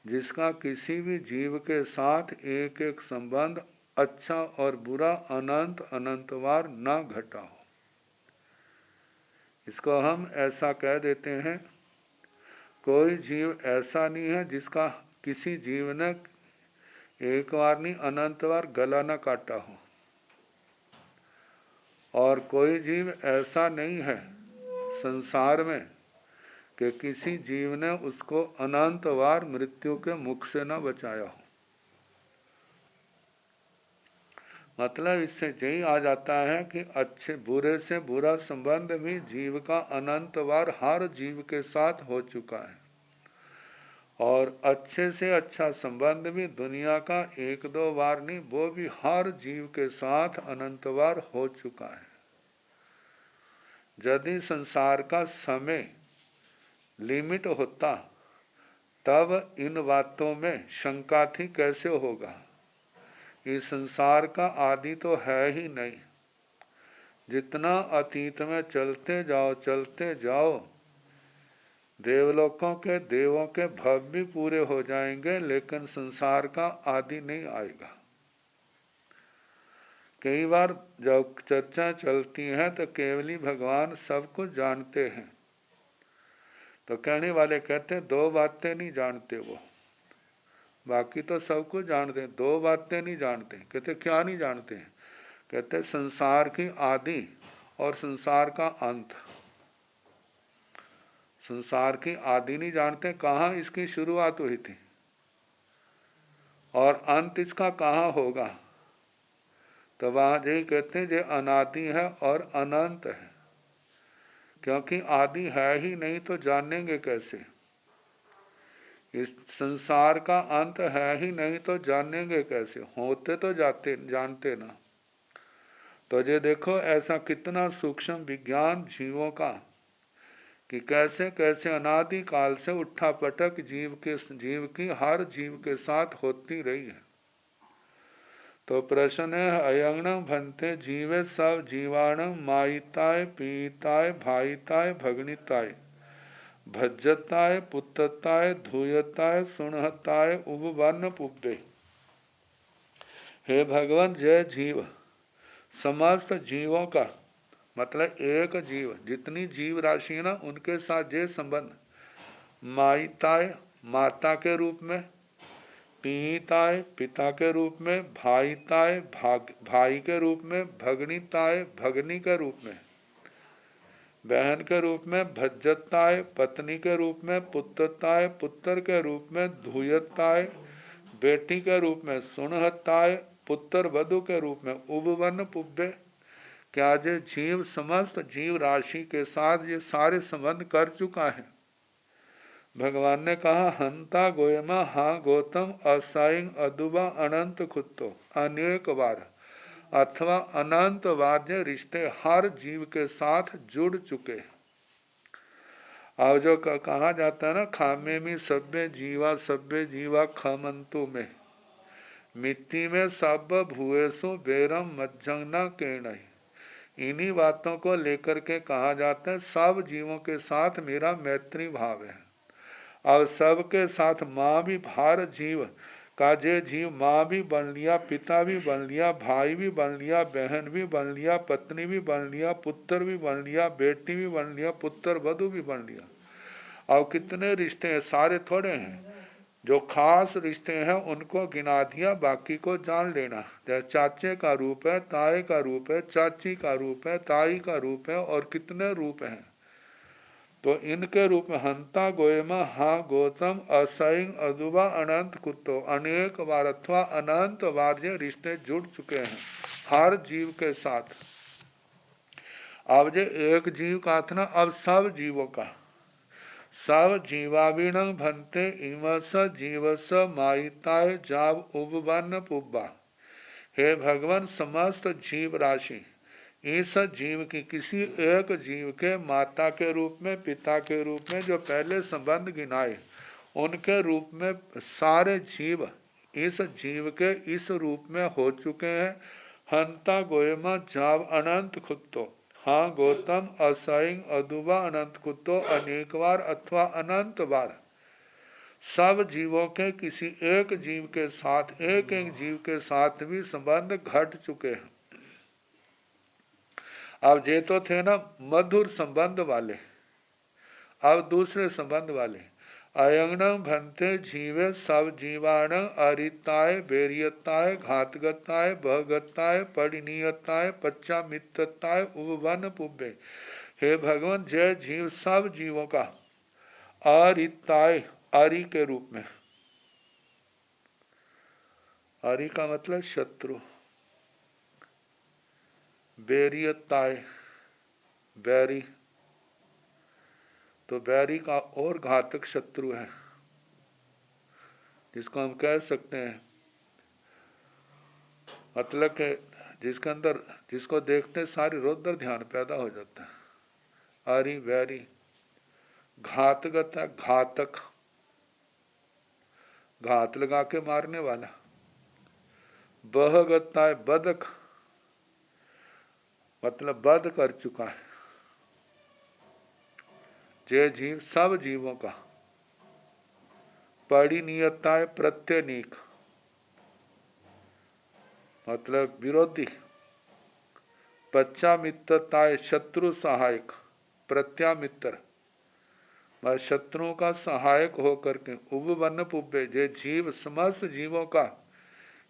जिसका किसी भी जीव के साथ एक एक संबंध अच्छा और बुरा अनंत अनंतवार न घटा हो। इसको हम ऐसा कह देते हैं, कोई जीव ऐसा नहीं है जिसका किसी जीव ने एक बार नहीं अनंत बार गला न काटा हो, और कोई जीव ऐसा नहीं है संसार में कि किसी जीव ने उसको अनंत बार मृत्यु के मुख से न बचाया हो। मतलब इससे यही आ जाता है कि अच्छे बुरे से बुरा संबंध भी जीव का अनंत बार हर जीव के साथ हो चुका है, और अच्छे से अच्छा संबंध भी दुनिया का एक दो बार नहीं, वो भी हर जीव के साथ अनंत बार हो चुका है। यदि संसार का समय लिमिट होता तब इन बातों में शंका थी कैसे होगा। ये संसार का आदि तो है ही नहीं। जितना अतीत में चलते जाओ, देवलोकों के देवों के भव भी पूरे हो जाएंगे, लेकिन संसार का आदि नहीं आएगा। कई बार जब चर्चा चलती है तो केवली भगवान सब कुछ जानते हैं, तो कहने वाले कहते हैं दो बातें नहीं जानते वो, बाकी तो सब कुछ जानते हैं, दो बातें नहीं जानते। कहते क्या नहीं जानते हैं? कहते संसार की आदि और संसार का अंत। संसार की आदि नहीं जानते, कहाँ इसकी शुरुआत हुई थी और अंत इसका कहाँ होगा। तो वहाँ यही कहते हैं जो अनादि है और अनंत है, क्योंकि आदि है ही नहीं तो जानेंगे कैसे। इस संसार का अंत है ही नहीं तो जानेंगे कैसे, होते तो जानते ना। तो ये देखो ऐसा कितना सूक्ष्म विज्ञान जीवों का, कि कैसे कैसे अनादि काल से उठा पटक जीव की हर जीव के साथ होती रही है। तो प्रश्न है अयंगण भंते जीवे सब जीवाण मायिताय पीताय भाईताय भगनिताय भज्जताय पुत्रताय धूयताय सुनहताय उपवन पुब्बे। हे भगवान, जय जीव समस्त जीवों का मतलब एक जीव, जितनी जीव राशि है ना उनके साथ ये संबंध, मायिताय माता के रूप में, पिताय पिता के रूप में, भाईताय भाई के रूप में, भगनिताय भगनी के रूप में, बहन के रूप में, भज्जताय पत्नी के रूप में, पुत्रताय पुत्र के रूप में, धूयताय बेटी के रूप में, सुनहताय पुत्र वधु के रूप में, उपवन पुब्बे। क्या जे जीव समस्त जीव राशि के साथ ये सारे संबंध कर चुका है। भगवान ने कहा हंता गोयमा हाँ गौतम असाइंग अदुबा अनंत खुत्तो, अनेक बार अथवा अनंत वाद्य रिश्ते हर जीव के साथ जुड़ चुके हैं। अब जो कहा जाता है ना, खामे में सभ्य जीवा खमंतु में, मिट्टी में सब भूएसु बेरम मज्जंगना केण। इन्हीं बातों को लेकर के कहा जाता है सब जीवों के साथ मेरा मैत्री भाव है। अब सबके साथ माँ भी भार जीव का जे जीव माँ भी बन लिया, पिता भी बन लिया, भाई भी बन लिया, बहन भी बन लिया, पत्नी भी बन लिया, पुत्र भी बन लिया, बेटी भी बन लिया, पुत्र वधु भी बन लिया। अब कितने रिश्ते हैं, सारे थोड़े हैं। जो खास रिश्ते हैं उनको गिना दिया, बाकी को जान लेना। जैसे चाचे का रूप है, ताए का रूप है, चाची का रूप है, ताई का रूप है, और कितने रूप हैं। तो इनके रूप में हंता गोयमा हा गौतम असैंग अदुबा अनंत कुत्तो, अनेक बार अथवा अनंत बार ये रिश्ते जुड़ चुके हैं हर जीव के साथ। अब जे एक जीव का था ना, अब सब जीवों का, सब जीवाविण भंते इमस जीवस मायिताय जाव उपवन पुब्बा। हे भगवान, समस्त जीव राशि इस जीव की किसी एक जीव के माता के रूप में, पिता के रूप में जो पहले संबंध गिनाए उनके रूप में सारे जीव इस जीव के इस रूप में हो चुके हैं। हंता गोयमा जाव अनंत खुत्तो, हाँ गौतम असाइंग अदुबा अनंत कुत्तो, अनेक बार अथवा अनंत बार सब जीवों के किसी एक जीव के साथ, एक एक जीव के साथ भी संबंध घट चुके हैं। अब ये तो थे ना मधुर संबंध वाले, अब दूसरे संबंध वाले। अयंगण भंते जीवे सब जीवाण अरिताय बेरियताय घातगताय भगताय परिणीयताय पच्चामितताय उपवन पुब्बे। हे भगवान, जय जीव सब जीवों का अरिताय, अरि के रूप में, अरि का मतलब शत्रु, बेरियताय बैरी, तो बैरी का और घातक शत्रु है। जिसको हम कह सकते हैं, मतलब कि जिसके अंदर, जिसको देखते सारी रुद्र ध्यान पैदा हो जाता है। आरी वैरी, घातगत है, घातक, घात लगा के मारने वाला। बहगता है, बदक, मतलब वध कर चुका है। जे जीव, सब जीवों का। परिणीयता है, प्रत्यनीक, मतलब विरोधी। पच्चामित्रता है, शत्रु सहायक, प्रत्यामित्र, शत्रुओं का सहायक होकर के। उपवन पुब्बे, जे जीव समस्त जीवों का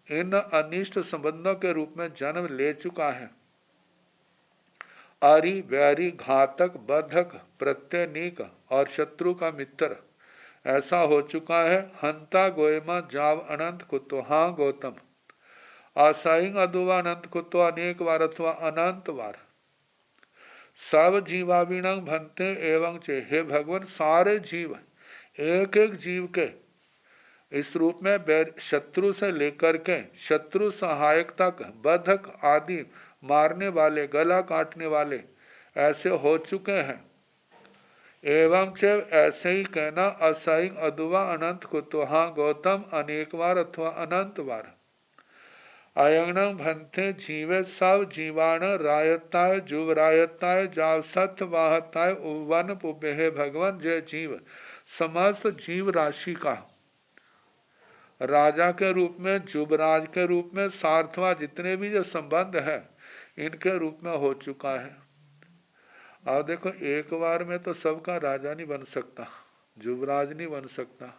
इन अनिष्ट संबंधों के रूप में जन्म ले चुका है। आरी वैरी, घातक, बधक, प्रत्यनीक और शत्रु का मित्र ऐसा हो चुका है। हंता गोयमा जाव अनंत कुतो, हाँ गौतम, आसाइंग अदुवा अनंत कुतो, अनेक बार अथवा अनंत बार। सब जीवाविणं भंते एवं चे, हे भगवान सारे जीव, एक एक जीव के इस रूप में शत्रु से लेकर के शत्रु सहायक तक, बधक आदि मारने वाले, गला काटने वाले ऐसे हो चुके हैं। एवं चे, ऐसे ही कहना, असाइंग अदुवा अनंत कुतो, हाँ गौतम, अनेक बार अथवा अनंत बार। अयंगणं भंते जीवे सब जीवाण रायताय, जुवरायताय, जाव सत्य वाहताय, उवन पुब्बे, हे भगवान जय जीव समस्त जीव राशि का राजा के रूप में, जुबराज के रूप में, सार्थवा जितने भी जो संबंध है इनके रूप में हो चुका है। अब देखो, एक बार में तो सबका राजा नहीं बन सकता, जुबराज नहीं बन सकता,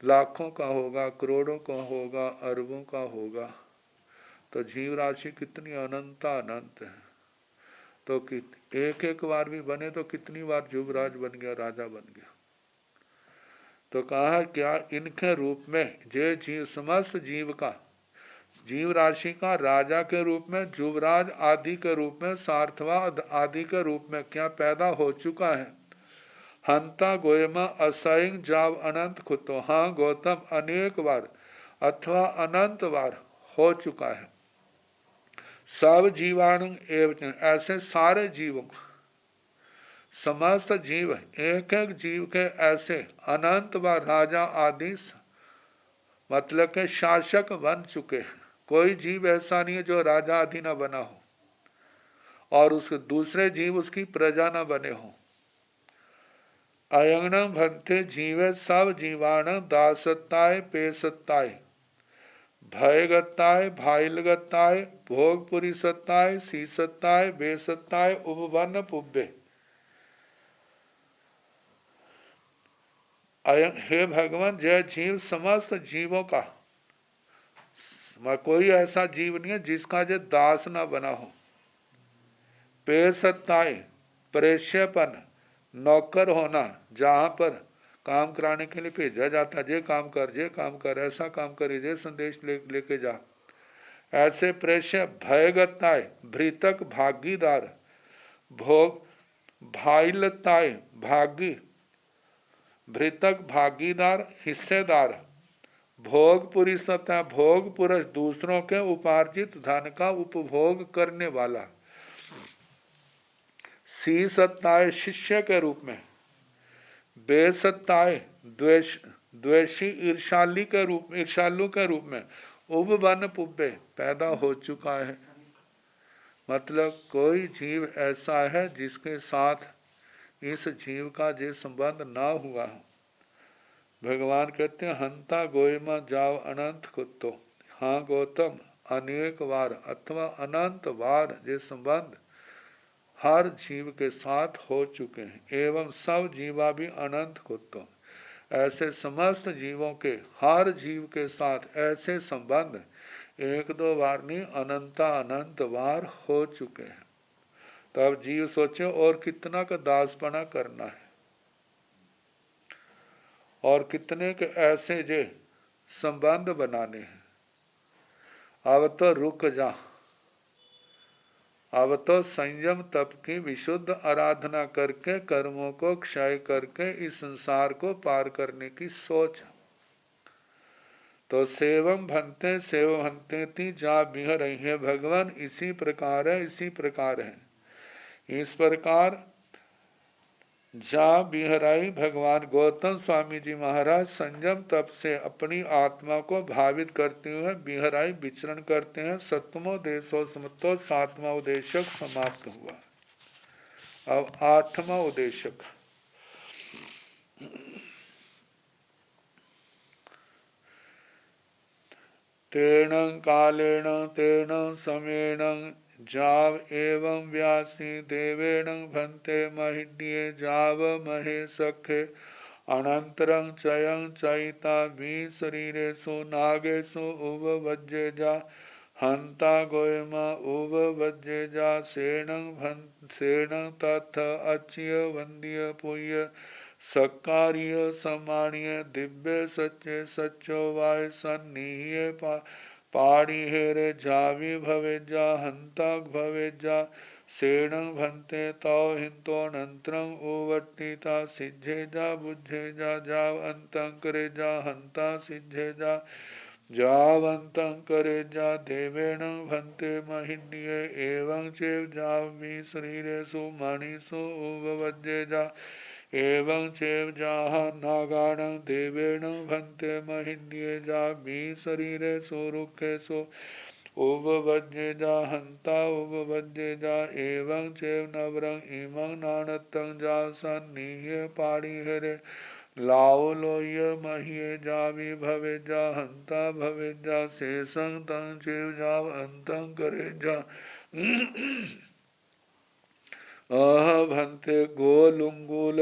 लाखों का होगा, करोड़ों का होगा, अरबों का होगा। तो जीव राशि कितनी अनंता अनंत है। तो एक एक बार भी बने तो कितनी बार जुबराज बन गया, राजा बन गया। तो कहा क्या, इनके रूप में जे जीव समस्त जीव का, जीव राशि का राजा के रूप में, जुबराज आदि के रूप में, सार्थवाद आदि के रूप में क्या पैदा हो चुका है। हंता गोयमा असैंग जाव अनंत खुतो, हाँ गौतम अनेक बार अथवा अनंत बार हो चुका है। सब जीवाणु एवं, ऐसे सारे जीवों, समस्त जीव, एक एक जीव के ऐसे अनंत बार राजा आदि, मतलब के शासक बन चुके हैं। कोई जीव ऐसा नहीं है जो राजा आदि ना बना हो और उसके दूसरे जीव उसकी प्रजा ना बने हो। अयंगणं भंते जीवे सब जीवाण दासत्ताय, पेसत्ताय, भयगत्ताय, भाइलगत्ताय, भोगपुरी सत्ताय, सीसत्ताय, बेसत्ताय, उपवन पुब्बे। हे भगवान जय जीव समस्त जीवों का, कोई ऐसा जीव नहीं है जिसका जो दास ना बना हो। पेसत्ताय, प्रेष्यपन, नौकर होना, जहाँ पर काम कराने के लिए भेजा जाता, जे काम कर, जे काम कर, ऐसा काम करे, जे संदेश लेके जा, ऐसे प्रेष्य। भयगताय, भृतक, भागीदार, भोग, भाइलताय, भागी, भृतक, भागीदार, हिस्सेदार, भोग पुरुषता, भोग पुरुष, दूसरों के उपार्जित धन का उपभोग करने वाला। सी सत्ताय, शिष्य के रूप में। बेसत्ताय, द्वेषी, ईर्षालु के रूप में। उपवन पुब्बे, पैदा हो चुका है। मतलब कोई जीव ऐसा है जिसके साथ इस जीव का जो संबंध ना हुआ हो। भगवान कहते हैं, हंता गोयमा जाव अनंत कुत्तो, हाँ गौतम अनेक बार अथवा अनंत बार जो संबंध हर जीव के साथ हो चुके हैं। एवं सब जीवा भी अनंत कुत्तो, ऐसे समस्त जीवों के, हर जीव के साथ ऐसे संबंध एक दो बार नहीं, अनंता अनंत बार हो चुके हैं। तब जीव सोचे और कितना का दासपना करना है, और कितने के ऐसे जे संबंध बनाने हैं। अब तो रुक जा, अब तो संयम तप की विशुद्ध आराधना करके, कर्मों को क्षय करके इस संसार को पार करने की सोच। तो सेवम भंते सेव भंते ती जा बिह रही है भगवान, इसी प्रकार है, इसी प्रकार है। इस प्रकार जा बिहराई भगवान गौतम स्वामी जी महाराज संयम तप से अपनी आत्मा को भावित करते हुए बिहराई विचरण करते हैं। सप्तमो देशो समतो सातवां उद्देशक समाप्त हुआ। अब आठवां उद्देशक। तेन कालेन तेन समेन जाव एवं व्यासी देवेण भंते महिड्ये जाव महे सखे अनंतरं चयं चयिता शरीरेषु नागेषु उपवज्येजा हंता गोयमा उपवज्येजा सेनं तथ अच्य वंद्य पुय सक्कार्य सम्मानीय दिव्य सच्चे सच्चो वाय सन्निह्य पाणिहेरे जावि भवेजा हंता भवेजा सेणं भंते तौ हिंतोऽनन्तरं उवट्टिता सिद्धेजा बुद्धेजा जाव अंतं करेजा हंता सिद्धेजा जावंतं करेजा देवेण भंते महिड्ये एवं चैव जावि शरीरेषु मणिषु उपवज्येजा एवं चैव जाः नागानं देवेण भंते महिड्ये जावि शरीरेषु रुखेषु उपवज्येजा हंता उपवज्येजा एवं चैव नवरं इमं नानतं जा सन्निह्य पाणिहेरे लाओ लोह्य मह्ये जावि भवेजा हंता भवेजा शेषं तं चैव जाव अंतं करेजा अह भंते गोलुंगुल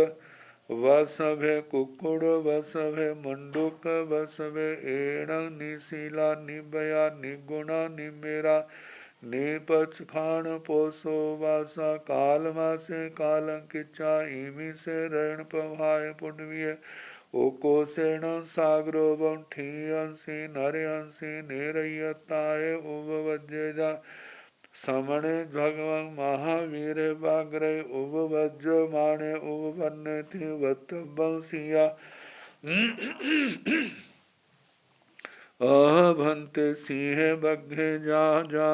वसभे कुक्कुड़ वसभे मंडूक वसभे एण निशिला निबया निगुणा निमेरा निपच खान पोसो वासा कालमासे कालंकिचा इमी से रण पवाय पुण्य ओकोसेण सागरोवं ठीयंसी नरयंसी निरयताय उपवज्येजा समणे भगवं महावीर वाग्रे उपवज्यमाणे उपवन्नेति वत्तवं सिया अह भंते सिंहे बग्घे जा जा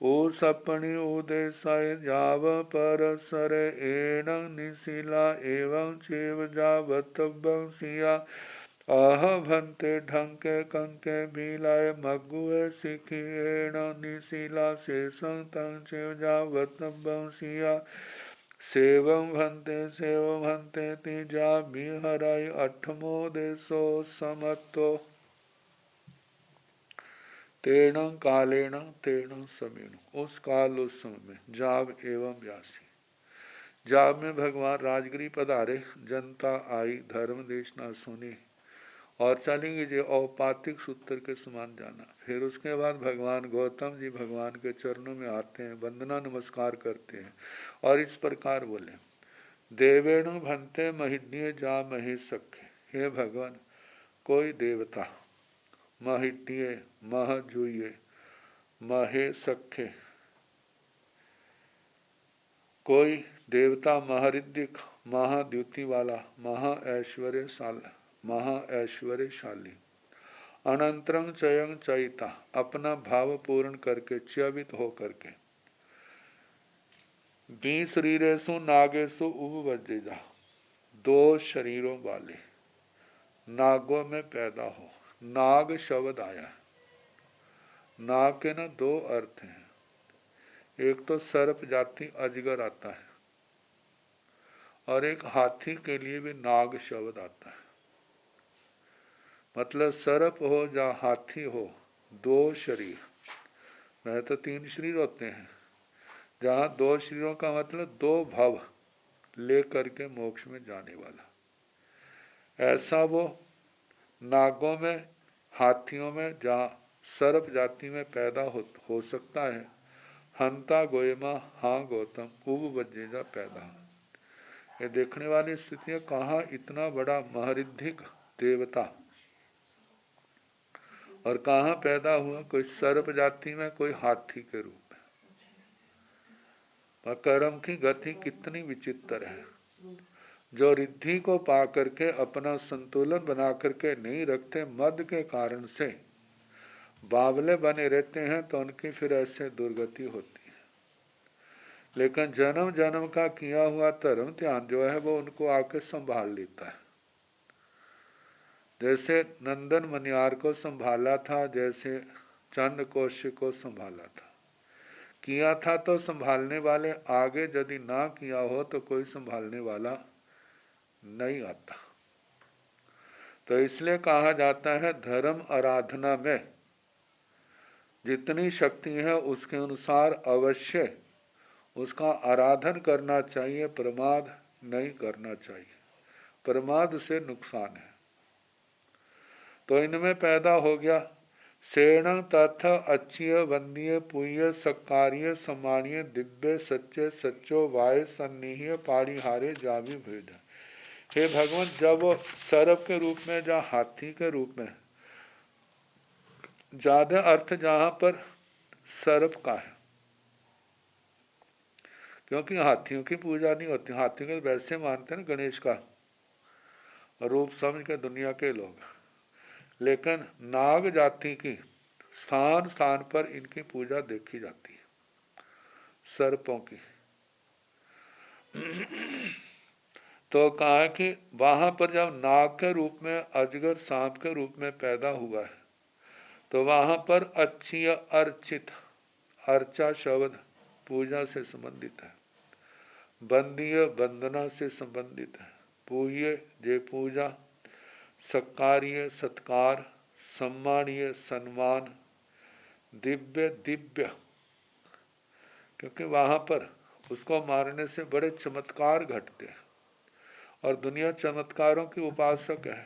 ओ सपनि उदेशय जाव पर सर एण निशिला एवं चैव जावतवं सिया अह भंते ढंके कंके बिलाय मगुए सिखिएण निशिला शेषं तं चैव जावतवं सिया सेवं भंते ति जा बिहराय अठमो देशो समत्तो तेण कालेण तेण समेण। उस काल उस समय में जाव एवं व्यासी। जाव में भगवान राजगिरी पधारे, जनता आई, धर्म देशना सुनी और चलेंगे जो औपातिक सूत्र के समान जाना। फिर उसके बाद भगवान गौतम जी भगवान के चरणों में आते हैं, वंदना नमस्कार करते हैं और इस प्रकार बोले, देवेण भंते महिड्ये जा महे सखे। हे भगवान, कोई देवता महिड्ये महजुये महे सखे, कोई देवता महरिद्धिक महाद्युति वाला महाऐश्वर्यशाली अनंतरं चयं चयिता अपना भाव पूर्ण करके च्यवित हो करके 20 शरीरेषु नागेषु उपवज्येजा 2 शरीरों वाले नागों में पैदा हो। नाग शब्द आया, नाग के ना 2 अर्थ हैं। एक तो सर्प जाति अजगर आता है और एक हाथी के लिए भी नाग शब्द आता है। मतलब सर्प हो या हाथी हो, 2 शरीर, वह तो 3 शरीर होते हैं, जहाँ 2 शरीरों का मतलब 2 भव ले करके मोक्ष में जाने वाला। ऐसा वो नागों में, हाथियों में, जहाँ सर्प जाति में पैदा हो सकता है। हंता गोयमा, हाँ गौतम, उपवज्येजा पैदा। ये देखने वाली स्थितियां, कहाँ इतना बड़ा महरिद्धिक देवता और कहाँ पैदा हुआ, कोई सर्प जाति में, कोई हाथी के रूप में। कर्म की गति कितनी विचित्र है। जो रिद्धि को पा करके अपना संतुलन बना करके नहीं रखते, मद के कारण से बावले बने रहते हैं, तो उनकी फिर ऐसे दुर्गति होती है। लेकिन जन्म जन्म का किया हुआ धर्म ध्यान जो है वो उनको आके संभाल लेता है। जैसे नंदन मनियार को संभाला था, जैसे चंद कौशिक को संभाला था। किया था तो संभालने वाले, आगे यदि ना किया हो तो कोई संभालने वाला नहीं आता। तो इसलिए कहा जाता है धर्म आराधना में जितनी शक्ति है उसके अनुसार अवश्य उसका आराधन करना चाहिए, प्रमाद नहीं करना चाहिए। प्रमाद से नुकसान है। तो इनमें पैदा हो गया सेण तथ अच्छिय वंदीय पुण्य सत्कार्य सम्मानीय दिव्य सच्चे सच्चो वाय सन्निहिय पारिहारे जावी भेद। हे भगवान, जब वो सर्प के रूप में या हाथी के रूप में, ज्यादा अर्थ जहां पर सर्प का है, क्योंकि हाथियों की पूजा नहीं होती। हाथियों को वैसे मानते हैं गणेश का रूप समझ के दुनिया के लोग, लेकिन नाग जाति की स्थान स्थान पर इनकी पूजा देखी जाती है, सर्पों की। तो कहा कि वहां पर जब नाग के रूप में, अजगर सांप के रूप में पैदा हुआ है, तो वहां पर अच्छी अर्चित, अर्चा शब्द पूजा से संबंधित है, बंदीय वंदना से संबंधित है, पूज्य जे पूजा, सत्कार्य सत्कार, सम्मानीय सम्मान, दिव्य दिव्य, क्योंकि वहां पर उसको मारने से बड़े चमत्कार घटते हैं और दुनिया चमत्कारों की उपासक है।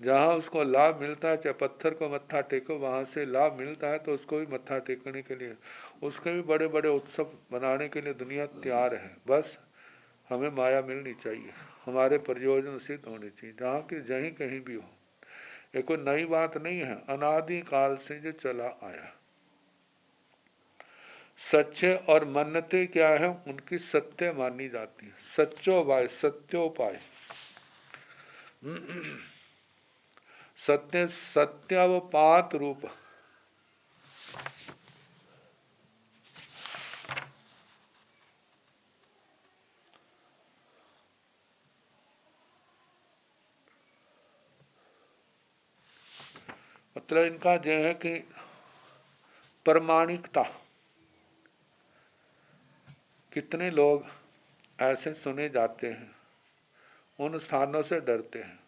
जहाँ उसको लाभ मिलता है, चाहे पत्थर को मत्था टेको, वहाँ से लाभ मिलता है तो उसको भी मत्था टेकने के लिए, उसके भी बड़े बड़े उत्सव बनाने के लिए दुनिया तैयार है। बस हमें माया मिलनी चाहिए, हमारे प्रयोजन सिद्ध होने चाहिए, जहाँ की जहीं कहीं भी हो। ये कोई नई बात नहीं है, अनादि काल से जो चला आया। सच्चे और मन्नते क्या है, उनकी सत्य मानी जाती है। सच्चोपाय, सत्योपाय, सत्य सत्यावपात रूप। मतलब इनका जो है कि प्रमाणिकता। कितने लोग ऐसे सुने जाते हैं, उन स्थानों से डरते हैं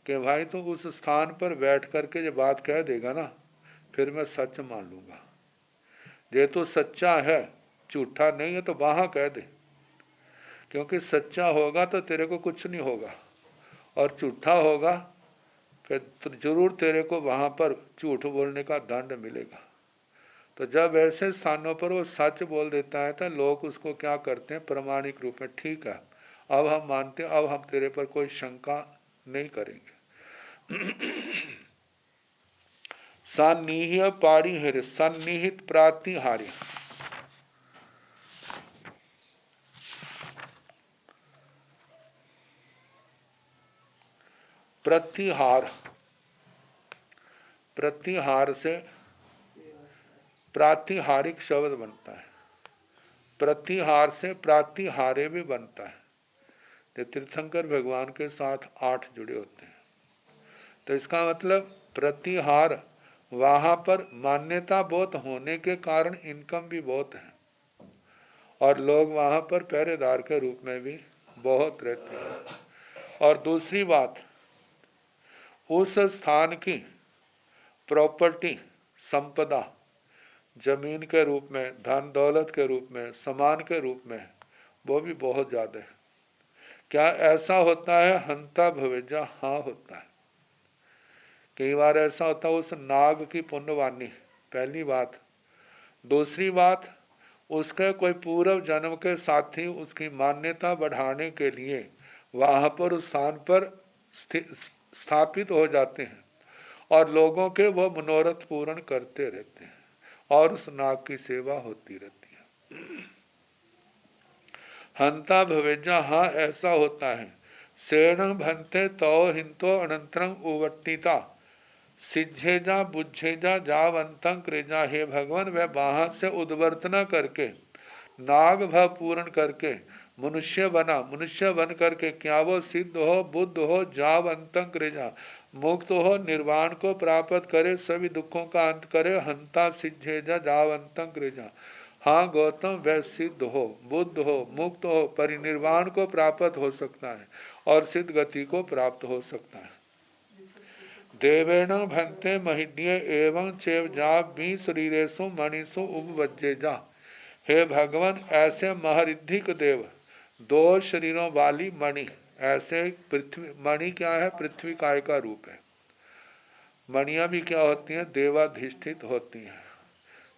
कि भाई तो उस स्थान पर बैठ करके जो बात कह देगा ना, फिर मैं सच मान लूँगा। ये तो सच्चा है, झूठा नहीं है, तो वहाँ कह दे, क्योंकि सच्चा होगा तो तेरे को कुछ नहीं होगा, और झूठा होगा फिर जरूर तेरे को वहाँ पर झूठ बोलने का दंड मिलेगा। तो जब ऐसे स्थानों पर वो सच बोल देता है तो लोग उसको क्या करते हैं, प्रामाणिक रूप में, ठीक है अब हम मानते, अब हम तेरे पर कोई शंका नहीं करेंगे। सन्निहित पारिहार्य, सन्निहित प्रातिहार्य, प्रतिहार, प्रतिहार से प्रातिहारिक शब्द बनता है, प्रतिहार से प्रातिहार्य भी बनता है। तो तीर्थंकर भगवान के साथ 8 जुड़े होते हैं, तो इसका मतलब प्रतिहार, वहाँ पर मान्यता बहुत होने के कारण इनकम भी बहुत है, और लोग वहाँ पर पहरेदार के रूप में भी बहुत रहते हैं। और दूसरी बात, उस स्थान की प्रॉपर्टी, संपदा, जमीन के रूप में, धन दौलत के रूप में, सामान के रूप में, वो भी बहुत ज़्यादा है। क्या ऐसा होता है, हंता भवेजा? हाँ होता है। कई बार ऐसा होता है, उस नाग की पुण्यवानी, पहली बात। दूसरी बात, उसके कोई पूर्व जन्म के साथी उसकी मान्यता बढ़ाने के लिए वहाँ पर उस स्थान पर स्थापित हो जाते हैं, और लोगों के वो मनोरथ पूर्ण करते रहते हैं, और उस नाग की सेवा होती रहती है। हंता भवेजा, हाँ ऐसा होता है। सेण भंते तो हिंतो अनंतरम उवट्टिता, सिद्धेजा बुद्धेजा जावंतं क्रेजा। हे भगवान, वह बाहर से उद्वर्तना करके, नाग भाव पूर्ण करके मनुष्य बना, मनुष्य बन करके क्या वो सिद्ध हो, बुद्ध हो, जावंतं क्रेजा, मुक्त हो, निर्वाण को प्राप्त करे, सभी दुखों का अंत करे। हंता सिद्धेजा जावंतं क्रेजा, हाँ गौतम, वह सिद्ध हो, बुद्ध हो, मुक्त हो, परिनिर्वाण को प्राप्त हो सकता है और सिद्ध गति को प्राप्त हो सकता है। देवेण भंते महिड्य एवं चेव जा बी शरीरेशु मणिषु उपवज्जेजा। हे भगवान, ऐसे महरिद्धिक देव, दो शरीरों वाली मणि, ऐसे पृथ्वी, मणि क्या है, पृथ्वी काय का रूप है। मणियां भी क्या होती हैं, देवाधिष्ठित होती हैं।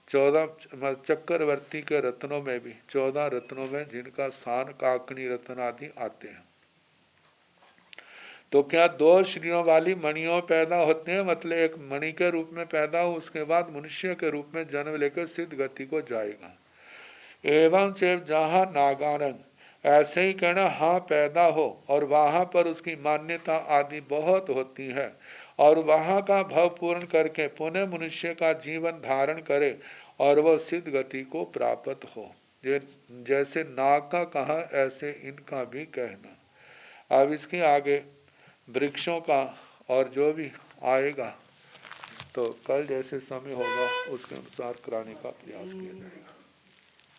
14 चक्रवर्ती के रत्नों में भी 14 रत्नों में जिनका स्थान काकनी रत्न आदि आते हैं। तो क्या दो शरीरों वाली मणियों पैदा होते हैं, मतलब एक मणि के रूप में पैदा हो, उसके बाद मनुष्य के रूप में जन्म लेकर सिद्ध गति को जाएगा। एवं चेव जहाँ नागारंग, ऐसे ही कहना, हाँ पैदा हो, और वहाँ पर उसकी मान्यता आदि बहुत होती है, और वहाँ का भाव पूर्ण करके पुनः मनुष्य का जीवन धारण करे और वह सिद्ध गति को प्राप्त हो। जैसे नाग का कहा, ऐसे इनका भी कहना। अब इसके आगे वृक्षों का और जो भी आएगा तो कल जैसे समय होगा उसके अनुसार कराने का प्रयास किया जाएगा।